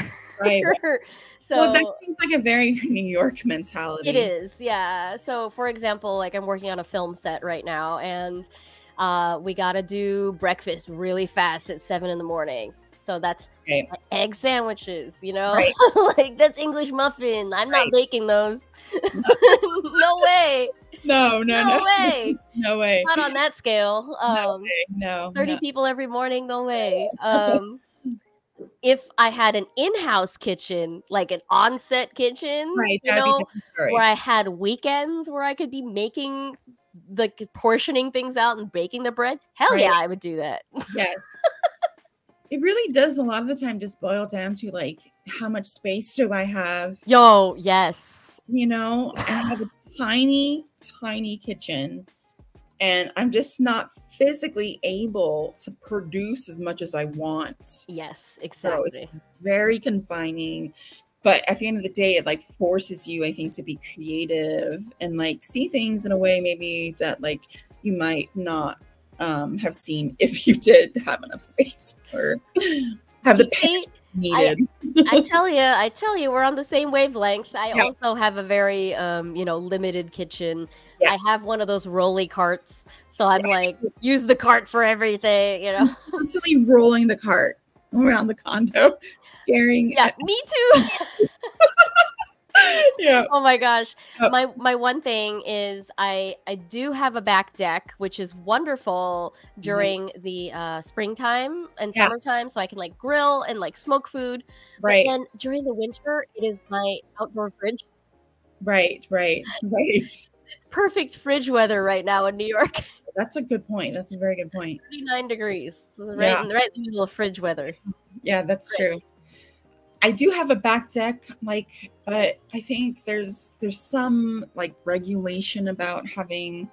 So well, that seems like a very New York mentality. It is, yeah. So for example, like I'm working on a film set right now, and we gotta do breakfast really fast at 7 in the morning. So that's egg sandwiches, you know, like that's English muffin. I'm not baking those. No way. No way. No way. Not on that scale. No. 30 people every morning. No way. If I had an in-house kitchen, like an on-set kitchen, you know, where I had weekends where I could be making portioning things out and baking the bread, hell yeah, I would do that. Yes. It really does a lot of the time just boil down to like, how much space do I have? Yo, yes. You know, I have a tiny kitchen, and I'm just not physically able to produce as much as I want. Yes, exactly. So it's very confining. but at the end of the day, it like forces you, I think, to be creative and like see things in a way maybe that like you might not have seen if you did have enough space or have the pantry needed. I tell you, we're on the same wavelength. I also have a very, you know, limited kitchen. Yes. I have one of those rolly carts, so I'm like, use the cart for everything, you know. Constantly rolling the cart around the condo, staring. Yeah, me too. Yeah. Oh my gosh. My one thing is I do have a back deck, which is wonderful during the springtime and summertime, so I can like grill and like smoke food. Right. And during the winter, it is my outdoor fridge. Right. It's perfect fridge weather right now in New York. That's a good point. That's a very good point. 39 degrees. Right in the middle of fridge weather. Yeah, that's true. I do have a back deck, like, but I think there's some like regulation about having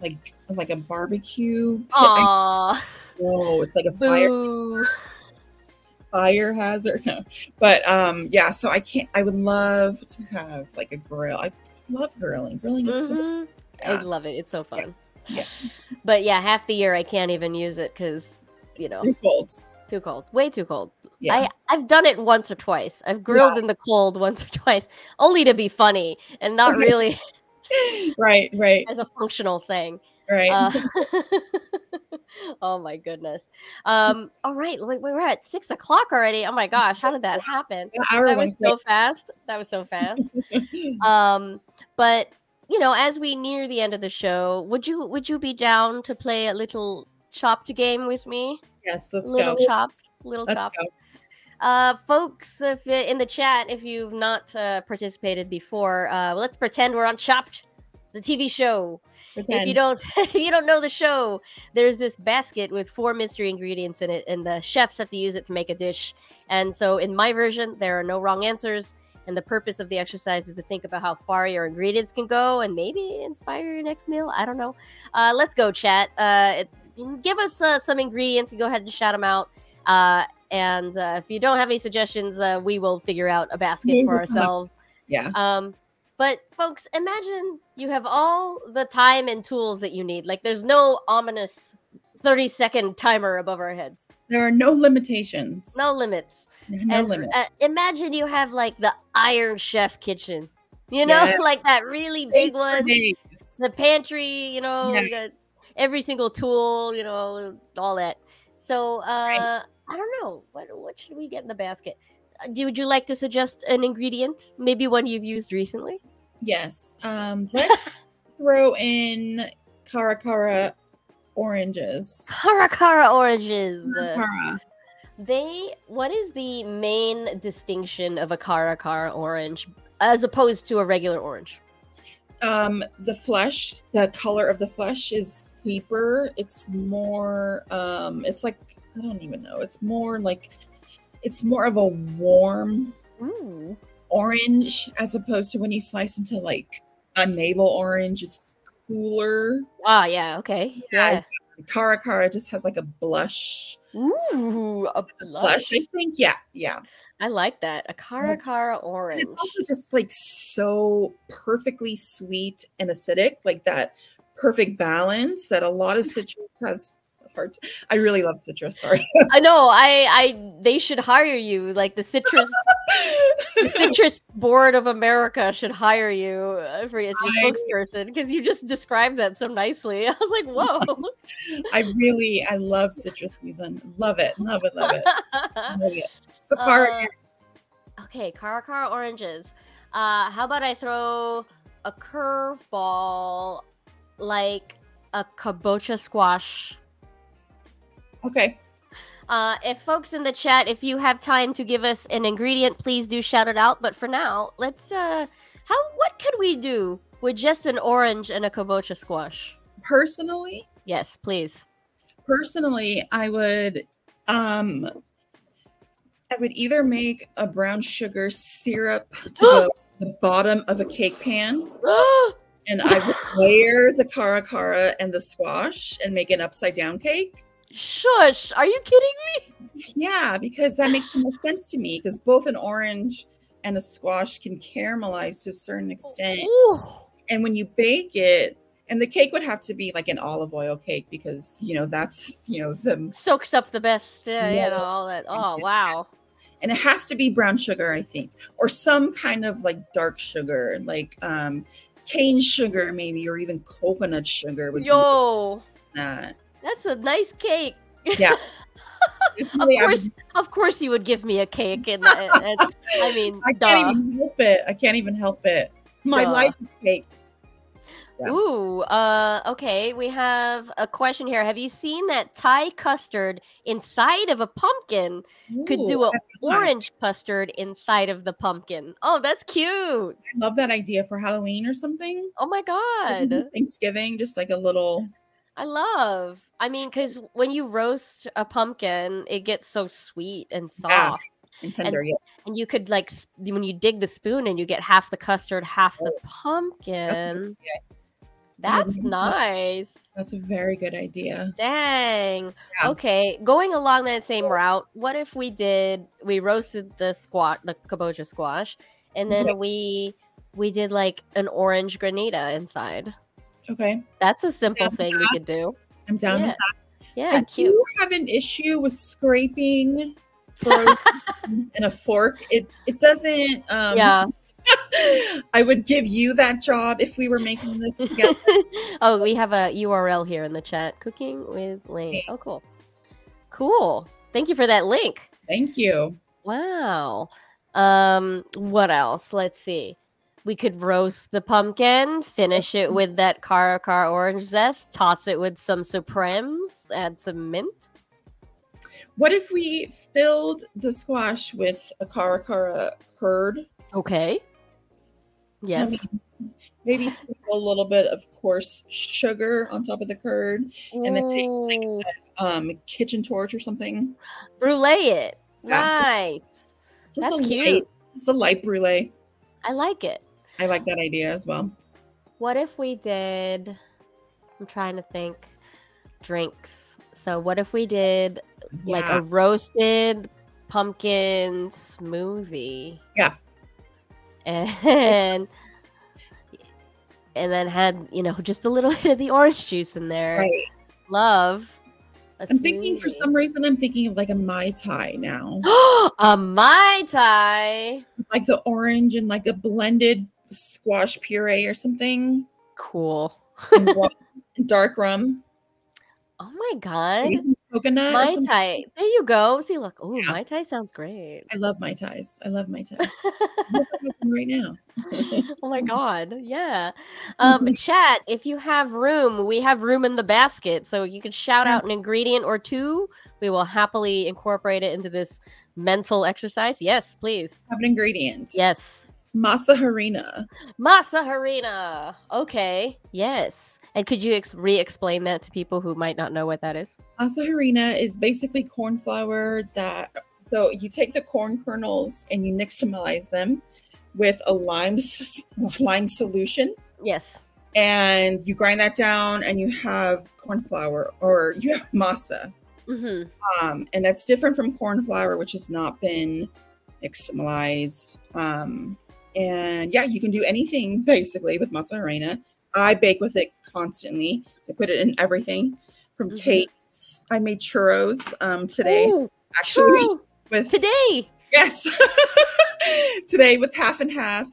like a barbecue. Aww. Oh, it's like a Boo. fire hazard. No. But yeah, so I would love to have like a grill. I love grilling. Grilling is so I love it. It's so fun. Yeah. But yeah, half the year I can't even use it because, you know, too cold. Too cold. Way too cold. Yeah. I've done it once or twice. I've grilled in the cold once or twice, only to be funny and not really right as a functional thing. Right. Oh my goodness. All right, we're at 6 o'clock already. Oh my gosh, how did that happen? That was so fast. That was so fast. But you know, as we near the end of the show, would you be down to play a little chopped game with me? Yes, let's little go. Chopped. Folks, if in the chat, if you've not participated before, let's pretend we're on Chopped, the TV show. If you don't know the show, there's this basket with 4 mystery ingredients in it, and the chefs have to use it to make a dish. And so in my version, there are no wrong answers. And the purpose of the exercise is to think about how far your ingredients can go and maybe inspire your next meal. I don't know. Let's go, chat. Give us some ingredients and go ahead and shout them out. And if you don't have any suggestions, we will figure out a basket for ourselves. Yeah. But folks, imagine you have all the time and tools that you need. Like there's no ominous 30-second timer above our heads. There are no limitations. No limits. No limits. Imagine you have like the Iron Chef kitchen, you know, like that really big one. The pantry, you know, every single tool, you know, all that. So I don't know. What should we get in the basket? Would you like to suggest an ingredient? Maybe one you've used recently? Yes. Let's throw in Cara oranges. Cara oranges. Cara. What is the main distinction of a Cara orange as opposed to a regular orange? The flesh, the color of the flesh is deeper. It's more it's like, I don't even know. It's more of a warm orange as opposed to when you slice into like a navel orange, it's cooler. Ah, yeah, okay. Yeah. Cara just has like a blush. Ooh, a blush, I think. Yeah. I like that. A Cara orange. And it's also just like so perfectly sweet and acidic, like that perfect balance that a lot of citrus has. I really love citrus. Sorry. I know. They should hire you. Like the citrus board of America should hire you as your spokesperson because you just described that so nicely. I was like, whoa. I love citrus season. Love it. Love it. So Cara. Okay, Cara oranges. How about I throw a curveball like a kabocha squash? Okay. If folks in the chat, if you have time to give us an ingredient, please do shout it out. But for now, let's what could we do with just an orange and a kabocha squash? Personally? Yes, please. Personally, I would either make a brown sugar syrup to the bottom of a cake pan. And I would layer the Cara and the squash and make an upside down cake. Shush! Are you kidding me? Yeah, because that makes the most sense to me. Because both an orange and a squash can caramelize to a certain extent. Ooh. And when you bake it, and the cake would have to be like an olive oil cake because, you know, that's, you know, the Soaks up the best, you Yeah. know, all that. Oh, wow. and it has to be brown sugar, I think, or some kind of like dark sugar, like cane sugar maybe, or even coconut sugar would Yo, be that. that's a nice cake. Yeah. Of course you would give me a cake. And I mean, I can't even help it. I can't even help it. My Duh. life is cake. Yeah. Ooh, okay. We have a question here. Have you seen that Thai custard inside of a pumpkin could do Ooh, an orange custard inside of the pumpkin? Oh, that's cute. I love that idea for Halloween or something. Oh my God. Thanksgiving, just like a little. I mean, because when you roast a pumpkin, it gets so sweet and Yeah. soft. And tender, yeah. And you could like, when you dig the spoon and you get half the custard, half the That's a pumpkin. good idea. That's nice. That's a very good idea. Dang. Yeah. Okay, going along that same route, what if we roasted the kabocha squash, and then we did like an orange granita inside. Okay. That's a simple Yeah. thing we could do. I'm down with that. Yeah, I cute. do have an issue with scraping in a fork. It doesn't. Yeah. I would give you that job if we were making this together. Oh, we have a URL here in the chat. Cooking with Lane. See. Oh, cool. Cool. Thank you for that link. Thank you. Wow. What else? Let's see. We could roast the pumpkin, finish it with that cara orange zest, toss it with some Supremes, add some mint. What if we filled the squash with a cara curd? Okay. Yes. Maybe sprinkle a little bit of coarse sugar on top of the curd, and then take Ooh. like kitchen torch or something. Brulee it. Yeah, just- Nice. That's a cute. Just a light brulee. I like it. I like that idea as well. What if we did, I'm trying to think, drinks. So what if we did like Yeah. a roasted pumpkin smoothie? Yeah. And then had, you know, just a little bit of the orange juice in there. Right. Love. I'm thinking for some reason I'm thinking of like a Mai Tai now. A Mai Tai. Like the orange and like a blended squash puree or something. Cool. And dark rum. Oh my God. Maybe some coconut. or Mai something. Tai. There you go. See, look. Oh, Yeah. Mai Tai sounds great. I love Mai Tais. I love Mai Tais. I'm open right now. Oh my God. Yeah. Chat, if you have room, we have room in the basket. So you can shout out an ingredient or two. We will happily incorporate it into this mental exercise. Yes, please. Have an ingredient. Yes. Masa harina. Masa harina. Okay. Yes. And could you re-explain that to people who might not know what that is? Masa harina is basically corn flour so you take the corn kernels and you nixtamalize them with a lime solution, Yes. and you grind that down and you have corn flour, or you have masa. Mm-hmm. And that's different from corn flour, which has not been nixtamalized. And yeah, you can do anything basically with masa harina. I bake with it constantly. I put it in everything from cakes. I made churros today. Ooh, Actually, true. with Today. yes, today with half and half,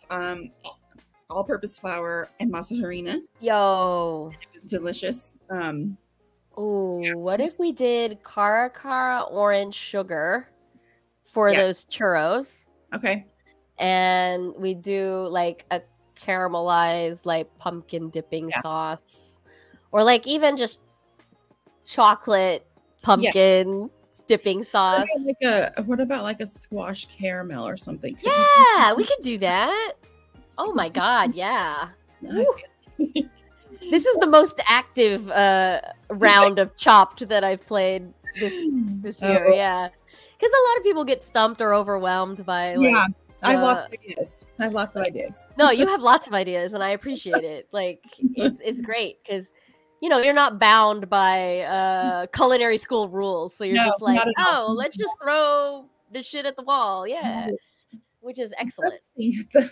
all-purpose flour and masa harina. Yo. It was delicious. Oh, what if we did cara orange sugar for those churros? Okay. And we do like a caramelized like pumpkin dipping sauce, or like even just chocolate pumpkin dipping sauce. What about like a squash caramel or something? Yeah, we could do that. Oh my God, yeah. This is the most active round of Chopped that I've played this year. Yeah, because a lot of people get stumped or overwhelmed by like, I have lots of ideas. I have lots of ideas. No, you have lots of ideas, and I appreciate it. Like, it's great because, you know, you're not bound by culinary school rules. So you're just like, oh, let's just throw the shit at the wall. Yeah. which is excellent.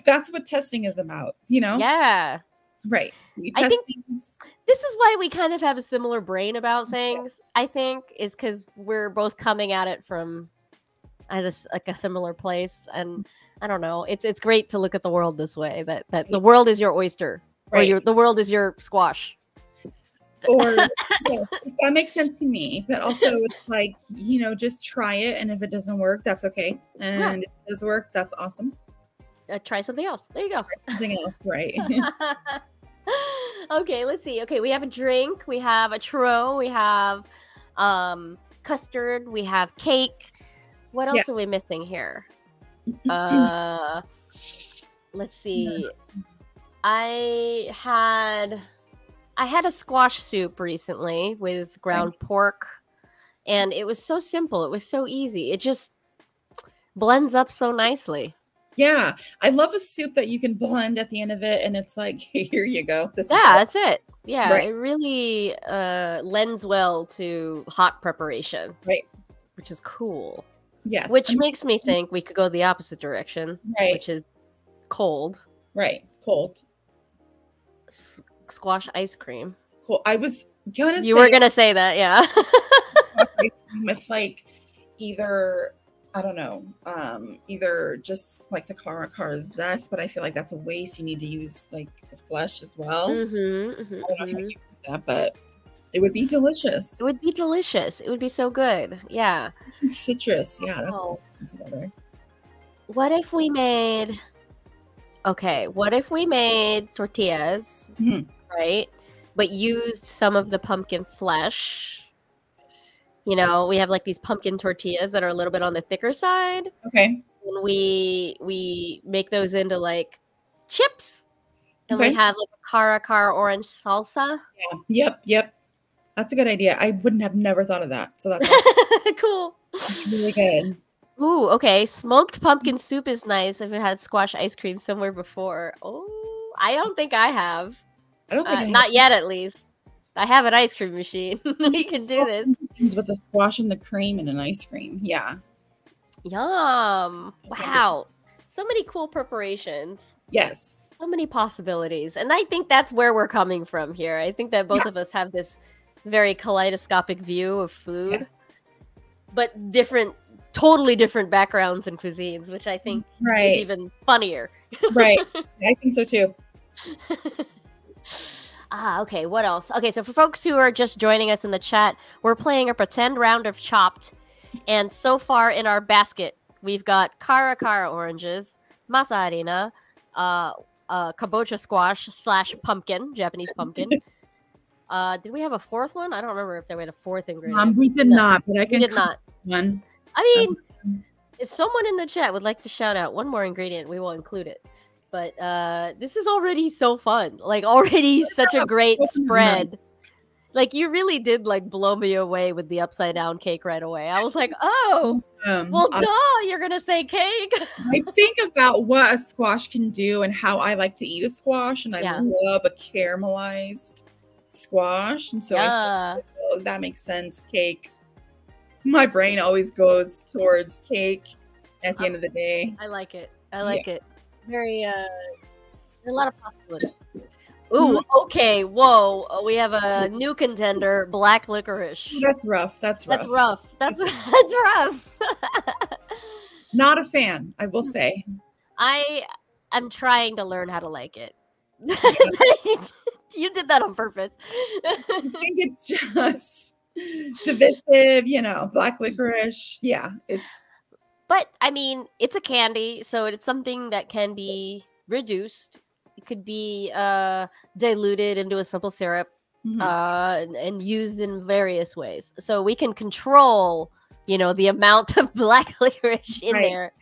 That's what testing is about, you know? Yeah. Right. So I think this is why we kind of have a similar brain about things, I think, is because we're both coming at it from like a similar place. And I don't know, it's great to look at the world this way, that the world is your oyster, right. or the world is your squash. Or that makes sense to me, but also it's like, you know, just try it, and if it doesn't work, that's okay, and if it does work, that's awesome. Try something else. There you go. Try something else, right? Okay, let's see. Okay, we have a drink, we have a churro, we have custard, we have cake. What else are we missing here? Let's see. I had a squash soup recently with ground pork, and it was so simple. It was so easy. It just blends up so nicely. Yeah, I love a soup that you can blend at the end of it, and it's like, hey, here you go. That's it. Yeah, right. It really lends well to hot preparation. Right. Which is cool. Yes. Which makes me think we could go the opposite direction, which is cold. Right, cold. Squash ice cream. Cool. I was gonna say... You were gonna say that, yeah. With like either... I don't know, either just like the cara zest, but I feel like that's a waste. You need to use like the flesh as well. I don't know how you do that, but it would be delicious. It would be delicious. It would be so good. Yeah. Citrus. Yeah. That's together. What if we made... Okay, what if we made tortillas, right? But used some of the pumpkin flesh. You know, we have like these pumpkin tortillas that are a little bit on the thicker side. Okay. And we make those into chips. And we have like a cara orange salsa. Yeah. Yep. That's a good idea. I wouldn't have never thought of that. So that's awesome. Cool. That's really good. Ooh, okay. Smoked pumpkin soup is nice. I've had squash ice cream somewhere before. Oh, I don't think I have. I don't think not yet, at least. I have an ice cream machine. We can do this. With the squash and the cream and an ice cream. Yeah. Yum. Wow. So many cool preparations. Yes. So many possibilities. And I think that's where we're coming from here. I think that both of us have this very kaleidoscopic view of food. But totally different backgrounds and cuisines, which I think is even funnier. Right. I think so too. Okay, what else? Okay, so for folks who are just joining us in the chat, we're playing a pretend round of Chopped. And so far in our basket, we've got cara oranges, masa harina, kabocha squash / pumpkin, Japanese pumpkin. Did we have a fourth one? I don't remember if there was a fourth ingredient. We did not, but I can. We did not. One. I mean, if someone in the chat would like to shout out one more ingredient, we will include it. But this is already so fun. Already such a great spread. You really did blow me away with the upside down cake right away. I was like, oh, you're gonna say cake. I think about what a squash can do and how I like to eat a squash, and I love a caramelized squash, and so I think, that makes sense. Cake. My brain always goes towards cake at the end of the day. I like it. I like it. Very a lot of possibilities. Ooh, okay, whoa. We have a new contender, black licorice. That's rough. That's rough. That's rough. Not a fan, I will say. I am trying to learn how to like it. You did that on purpose. I think it's just divisive, black licorice. Yeah, But, I mean, it's a candy, so it's something that can be reduced. It could be diluted into a simple syrup and used in various ways. So we can control, the amount of black licorice in there.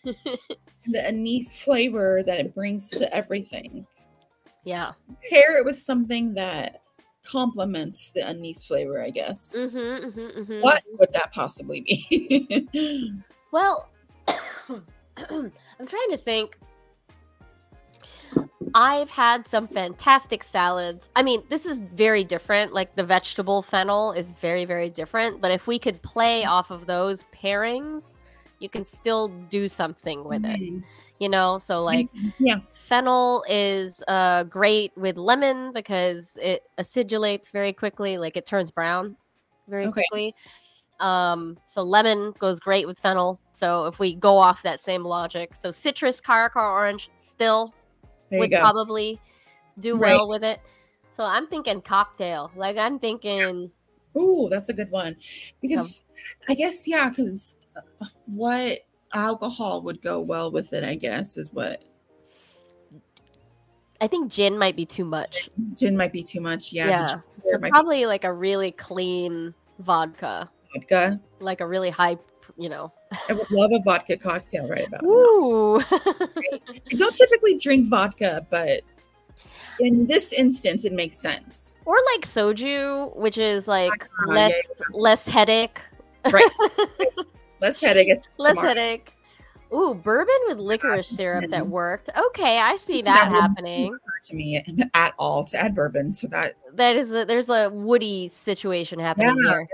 The anise flavor that it brings to everything. Yeah. Here it was something that complements the anise flavor, I guess. What would that possibly be? Well, I'm trying to think. I've had some fantastic salads. I mean, this is very different. The vegetable fennel is very, very different. But if we could play off of those pairings, you can still do something with it. Mhm. You know, so like Yeah. fennel is great with lemon because it acidulates very quickly, like it turns brown very Okay. quickly. So lemon goes great with fennel. So if we go off that same logic, so citrus, caracal orange still There you would go. probably do Right. well with it. So I'm thinking cocktail. Like I'm thinking Ooh, that's a good one. Because I guess, yeah, because what alcohol would go well with it, I guess, is what I think gin might be too much. gin might be too much. Yeah. Yeah. the ginger So might be probably like a really clean vodka. vodka. Like a really high, you know. I would love a vodka cocktail right about now. Ooh. I don't typically drink vodka, but in this instance, it makes sense. Or like soju, which is like yeah, less headache. Right. Less headache. Less tomorrow. headache. Ooh, bourbon with licorice syrup that worked. Okay, I see That that wouldn't happening. occur to me at all to add bourbon. So that There's a woody situation happening here.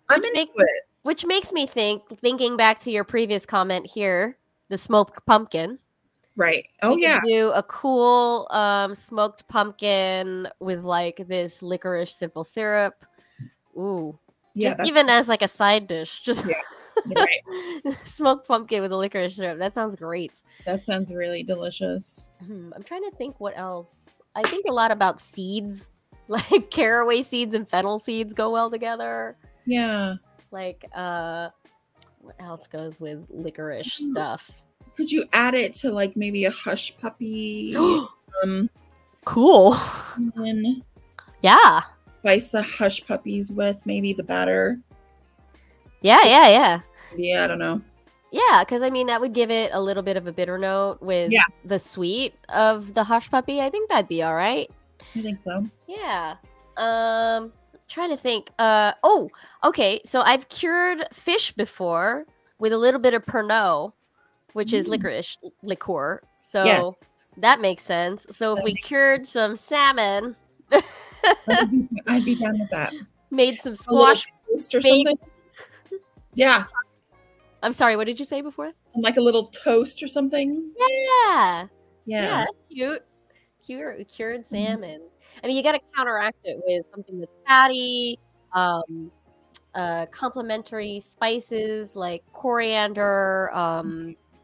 I'm Which into makes- it. Which makes me thinking back to your previous comment here, the smoked pumpkin. Right. Oh We yeah. could do a cool smoked pumpkin with like this licorice simple syrup. Ooh. Yeah. Just even as like a side dish. Just right. smoked pumpkin with a licorice syrup. That sounds great. That sounds really delicious. I'm trying to think what else. I think a lot about seeds. Like caraway seeds and fennel seeds go well together. Yeah. Like what else goes with licorice stuff? Could you add it to like maybe a hush puppy? Cool. And Yeah. spice the hush puppies with maybe the batter. Yeah. Yeah, I don't know. Yeah, because I mean that would give it a little bit of a bitter note with the sweet of the hush puppy. I think that'd be all right. I think so. Yeah. Trying to think. Okay. So I've cured fish before with a little bit of Pernod, which is licorice liqueur. So Yes. that makes sense. So if we cured some salmon, I'd be down with that. made some A little squash. toast or baked- something. Yeah. I'm sorry. What did you say before? Like a little toast or something. Yeah. Yeah. That's cute. Cured salmon. I mean, you got to counteract it with something that's fatty, complementary spices like coriander,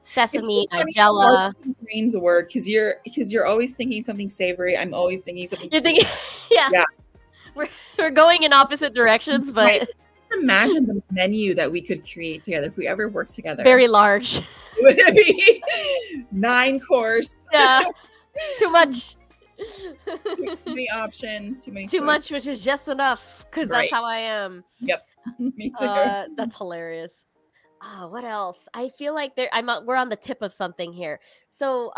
sesame, It's funny nigella. how our brains work because you're always thinking something savory. I'm always thinking something. You're thinking, yeah. We're going in opposite directions, but Right. Just imagine the menu that we could create together if we ever work together. very large. Would it be 9 course? Yeah, too much. Too many options. Too many. Too choices. much, which is just enough because Right. that's how I am. Me too. That's hilarious. What else? I feel like we're on the tip of something here. So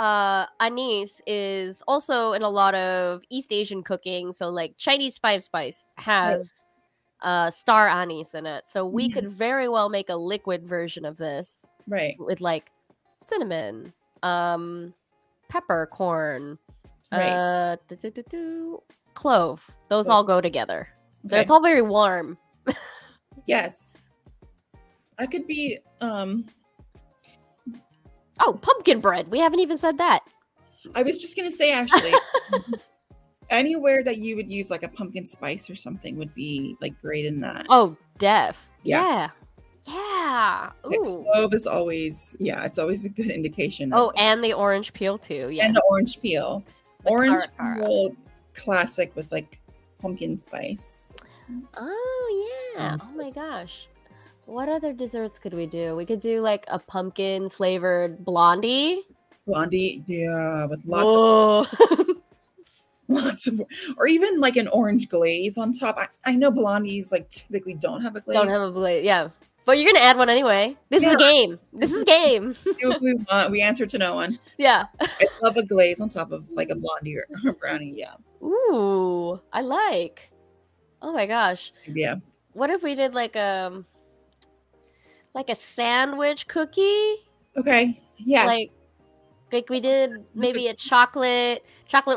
anise is also in a lot of East Asian cooking. So like Chinese 5-spice has star anise in it. So we could very well make a liquid version of this Right. with like cinnamon, peppercorn, Right. clove. Those Clove. all go together. Okay. It's all very warm. Yes. I could be. Oh, pumpkin bread. We haven't even said that. I was just gonna say actually. Anywhere that you would use like a pumpkin spice or something would be like great in that. Oh, def. Yeah. Yeah. Like, Ooh. clove is always, it's always a good indication. Oh, and the orange peel too. Yeah. and the orange peel. The Orange cara. peel classic with like pumpkin spice. Oh yeah. Oh my gosh. What other desserts could we do? We could do like a pumpkin flavored blondie. Blondie, yeah, with Oh. lots of, or even like an orange glaze on top. I know blondies like typically don't have a glaze. Don't have a blade. Yeah. But you're gonna add one anyway. This is a game. This is a game. Do what we want. We answer to no one. Yeah. I love a glaze on top of like a blondie or a brownie. Yeah, Ooh, I like. Oh my gosh. yeah. What if we did like a sandwich cookie? Okay. Yes. Like we did maybe a chocolate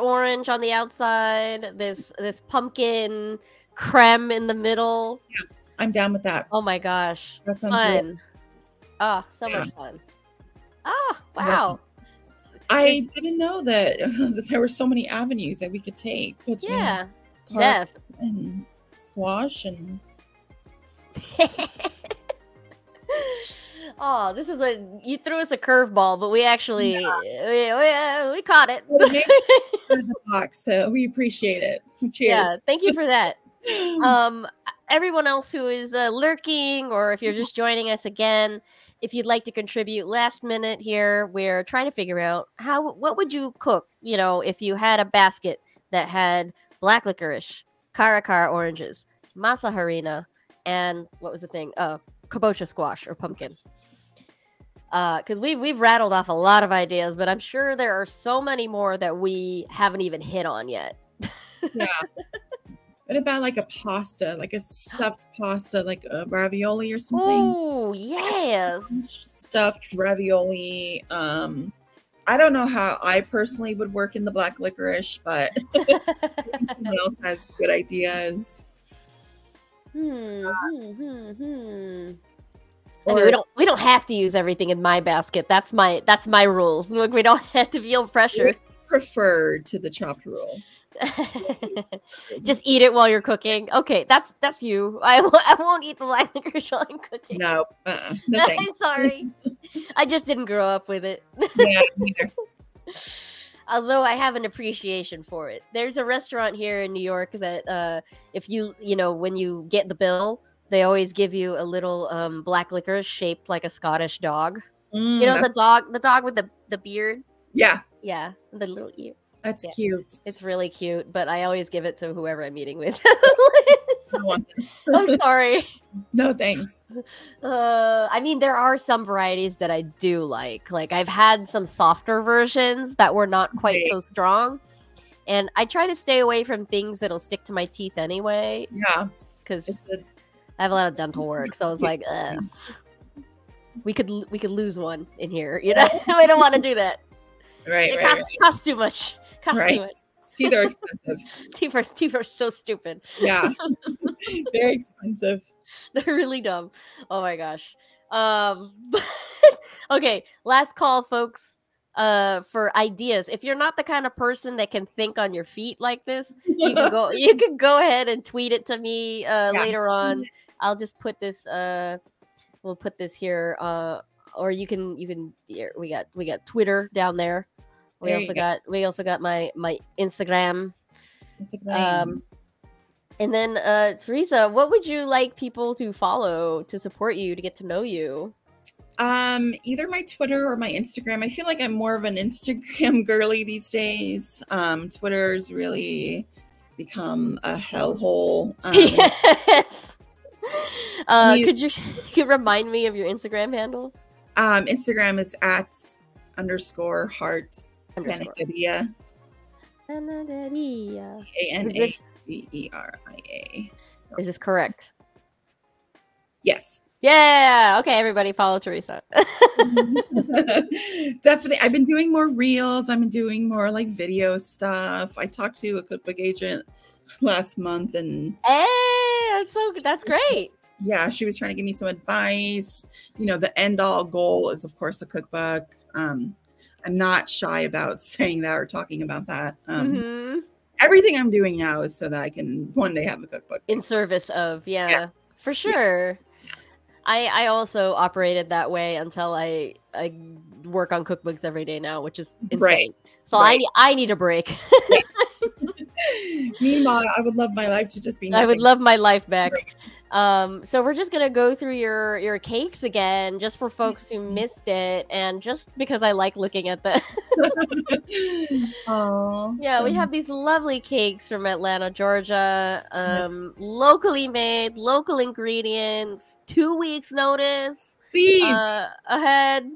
orange on the outside, this pumpkin creme in the middle. I'm down with that. Oh my gosh. That sounds good. Fun. Oh, so much fun. Oh, wow. I didn't know that, that there were so many avenues that we could take. Yeah. Carp and squash and oh, this is what you threw us a curveball, but we actually we caught it. the box, so we appreciate it. Cheers. Yeah, thank you for that. Everyone else who is lurking, or if you're just joining us again, if you'd like to contribute last minute here, we're trying to figure out what would you cook, you know, if you had a basket that had black licorice, caracara oranges, masa harina, and what was the thing? Kabocha squash or pumpkin. Because we've rattled off a lot of ideas, but I'm sure there are so many more that we haven't even hit on yet. Yeah. What about like a pasta, like a stuffed pasta, like a ravioli or something? Oh, yes. Stuffed ravioli. I don't know how I personally would work in the black licorice, but someone else has good ideas. I mean, we don't have to use everything in my basket. That's my rules. Look, we don't have to feel pressure. Preferred to the chopped rules. Just eat it while you're cooking. Okay, that's you. I won't eat the black licorice while I'm cooking. No, no thanks. I'm sorry. I just didn't grow up with it. Yeah, neither. Although I have an appreciation for it. There's a restaurant here in New York that if you know, when you get the bill, they always give you a little black licorice shaped like a Scottish dog. You know, the dog with the beard? Yeah. Yeah, the little ear. That's cute. It's really cute, but I always give it to whoever I'm meeting with. I'm sorry. No, thanks. I mean, there are some varieties that I do like. Like, I've had some softer versions that were not quite so strong. And I try to stay away from things that'll stick to my teeth anyway. Yeah. Because I have a lot of dental work. So I was like, we could lose one in here. You know, we don't want to do that. Right, it costs too much. Too much. Teeth are expensive. Teeth are so stupid. Yeah. Very expensive. They're really dumb. Oh my gosh. Okay, last call, folks. For ideas. If you're not the kind of person that can think on your feet like this, you can go ahead and tweet it to me later on. I'll just put this we'll put this here or you can we got Twitter down there. We also got my Instagram. And then Teresa, what would you like people to follow to support you, to get to know you? Either my Twitter or my Instagram. I feel like I'm more of an Instagram girly these days. Twitter's really become a hellhole. Yes. Could you remind me of your Instagram handle? Instagram is @_heart Panaderia. Panaderia. Panaderia. Is this correct? Yes. Yeah. Okay, everybody follow Teresa. Definitely. I've been doing more reels. I've been doing more like video stuff. I talked to a cookbook agent last month and that's great. Yeah, she was trying to give me some advice. You know, the end all goal is of course a cookbook. I'm not shy about saying that or talking about that. Everything I'm doing now is so that I can one day have a cookbook. In service of, for sure. I also operated that way until I work on cookbooks every day now, which is insane. Right. So I need a break. Meanwhile, I would love my life to just be nothing. I would love my life back. So we're just gonna go through your cakes again, just for folks who missed it, and just because I like looking at them. We have these lovely cakes from Atlanta, Georgia. Locally made, local ingredients, 2 weeks notice ahead.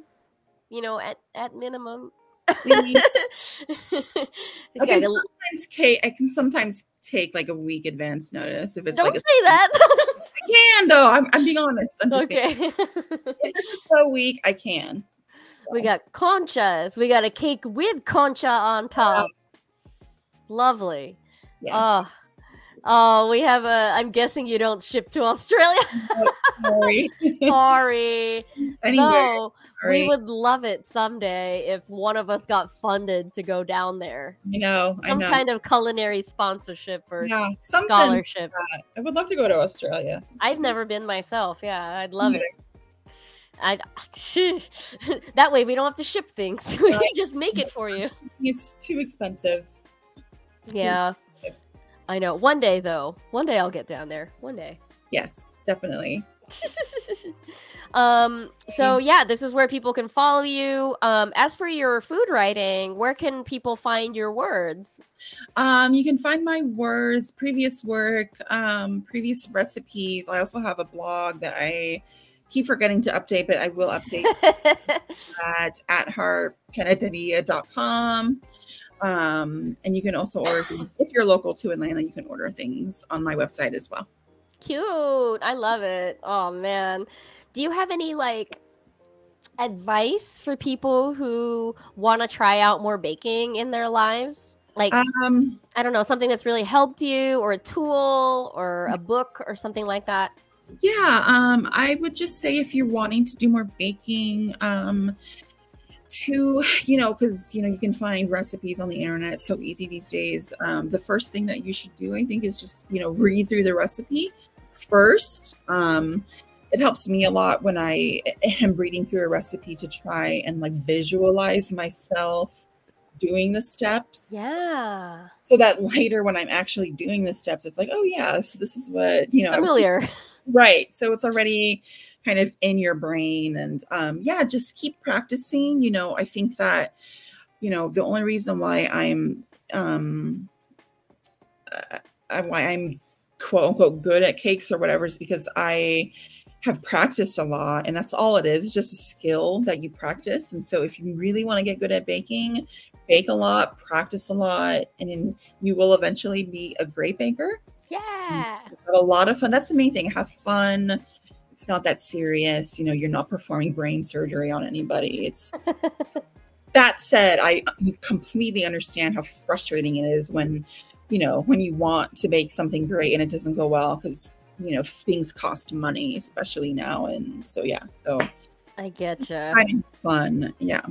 You know, at minimum. I can sometimes take like a week advance notice if it's Don't like say that. I can though. I'm being honest. I'm just okay. If it's a slow week, I can. We got conchas. We got a cake with concha on top. Lovely. Yes. Oh, we have I'm guessing you don't ship to Australia. Sorry. Sorry. Anyway, No, sorry. we would love it someday if one of us got funded to go down there. I know. Some kind of culinary sponsorship or Yeah, something. scholarship. I would love to go to Australia. I've never been myself. Yeah, I'd love Neither. it. That way we don't have to ship things. We can just make it for you. It's too expensive. Yeah, I know. One day though, one day I'll get down there. One day. Yes, definitely. So yeah, this is where people can follow you. As for your food writing, where can people find your words? You can find my words, previous work, previous recipes. I also have a blog that I keep forgetting to update, but I will update at heartpanaderia.com. And you can also order, if you're local to Atlanta, you can order things on my website as well. Cute. I love it. Oh man. Do you have any like advice for people who want to try out more baking in their lives? Like, I don't know, something that's really helped you, or a tool or a book or something like that? Yeah, I would just say if you're wanting to do more baking, because you can find recipes on the internet. It's so easy these days. The first thing that you should do, I think, is just read through the recipe first. It helps me a lot when I am reading through a recipe to try and like visualize myself doing the steps. Yeah. So that later when I'm actually doing the steps, it's like, oh yeah, so this is what familiar. Right. So it's already kind of in your brain. And yeah, just keep practicing. I think that, the only reason why I'm quote unquote good at cakes or whatever is because I have practiced a lot, and that's all it is. It's just a skill that you practice. And so if you really want to get good at baking, bake a lot, practice a lot, and then you will eventually be a great baker. Yeah. Have a lot of fun. That's the main thing. Have fun. It's not that serious. You're not performing brain surgery on anybody. It's that said, I completely understand how frustrating it is when you want to bake something great and it doesn't go well, because things cost money, especially now. And so yeah, so I getcha. Kind of fun. Yeah.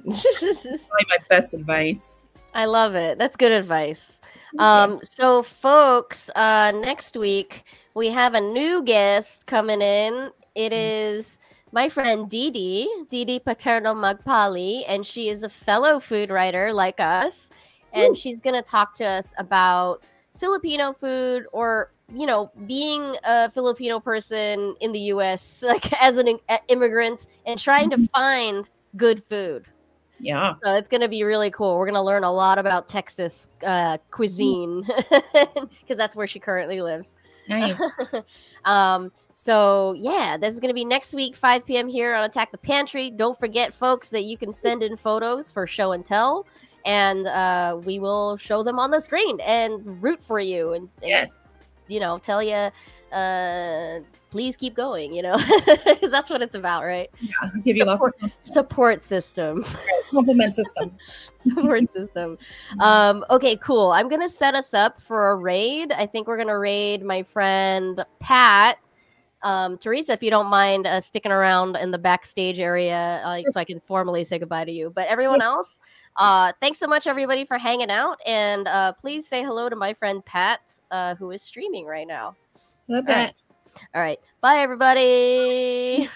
This is probably my best advice. I love it. That's good advice. So folks, next week we have a new guest coming in. It is my friend Didi Paterno Magpali, and she is a fellow food writer like us. And she's going to talk to us about Filipino food, or, being a Filipino person in the US, like as an immigrant, and trying to find good food. Yeah. So it's going to be really cool. We're going to learn a lot about Texas cuisine, because that's where she currently lives. Nice. So yeah, this is going to be next week, 5 p.m. here on Attack the Pantry. Don't forget, folks, that you can send in photos for show and tell, and we will show them on the screen and root for you. And yes, tell you, please keep going, because that's what it's about, right? Yeah, I'll give you support system. Compliment system. Support system. Okay, cool. I'm going to set us up for a raid. I think we're going to raid my friend Pat. Teresa, if you don't mind sticking around in the backstage area so I can formally say goodbye to you. But everyone else, thanks so much, everybody, for hanging out. And please say hello to my friend Pat, who is streaming right now. Love that. All right. Bye, everybody.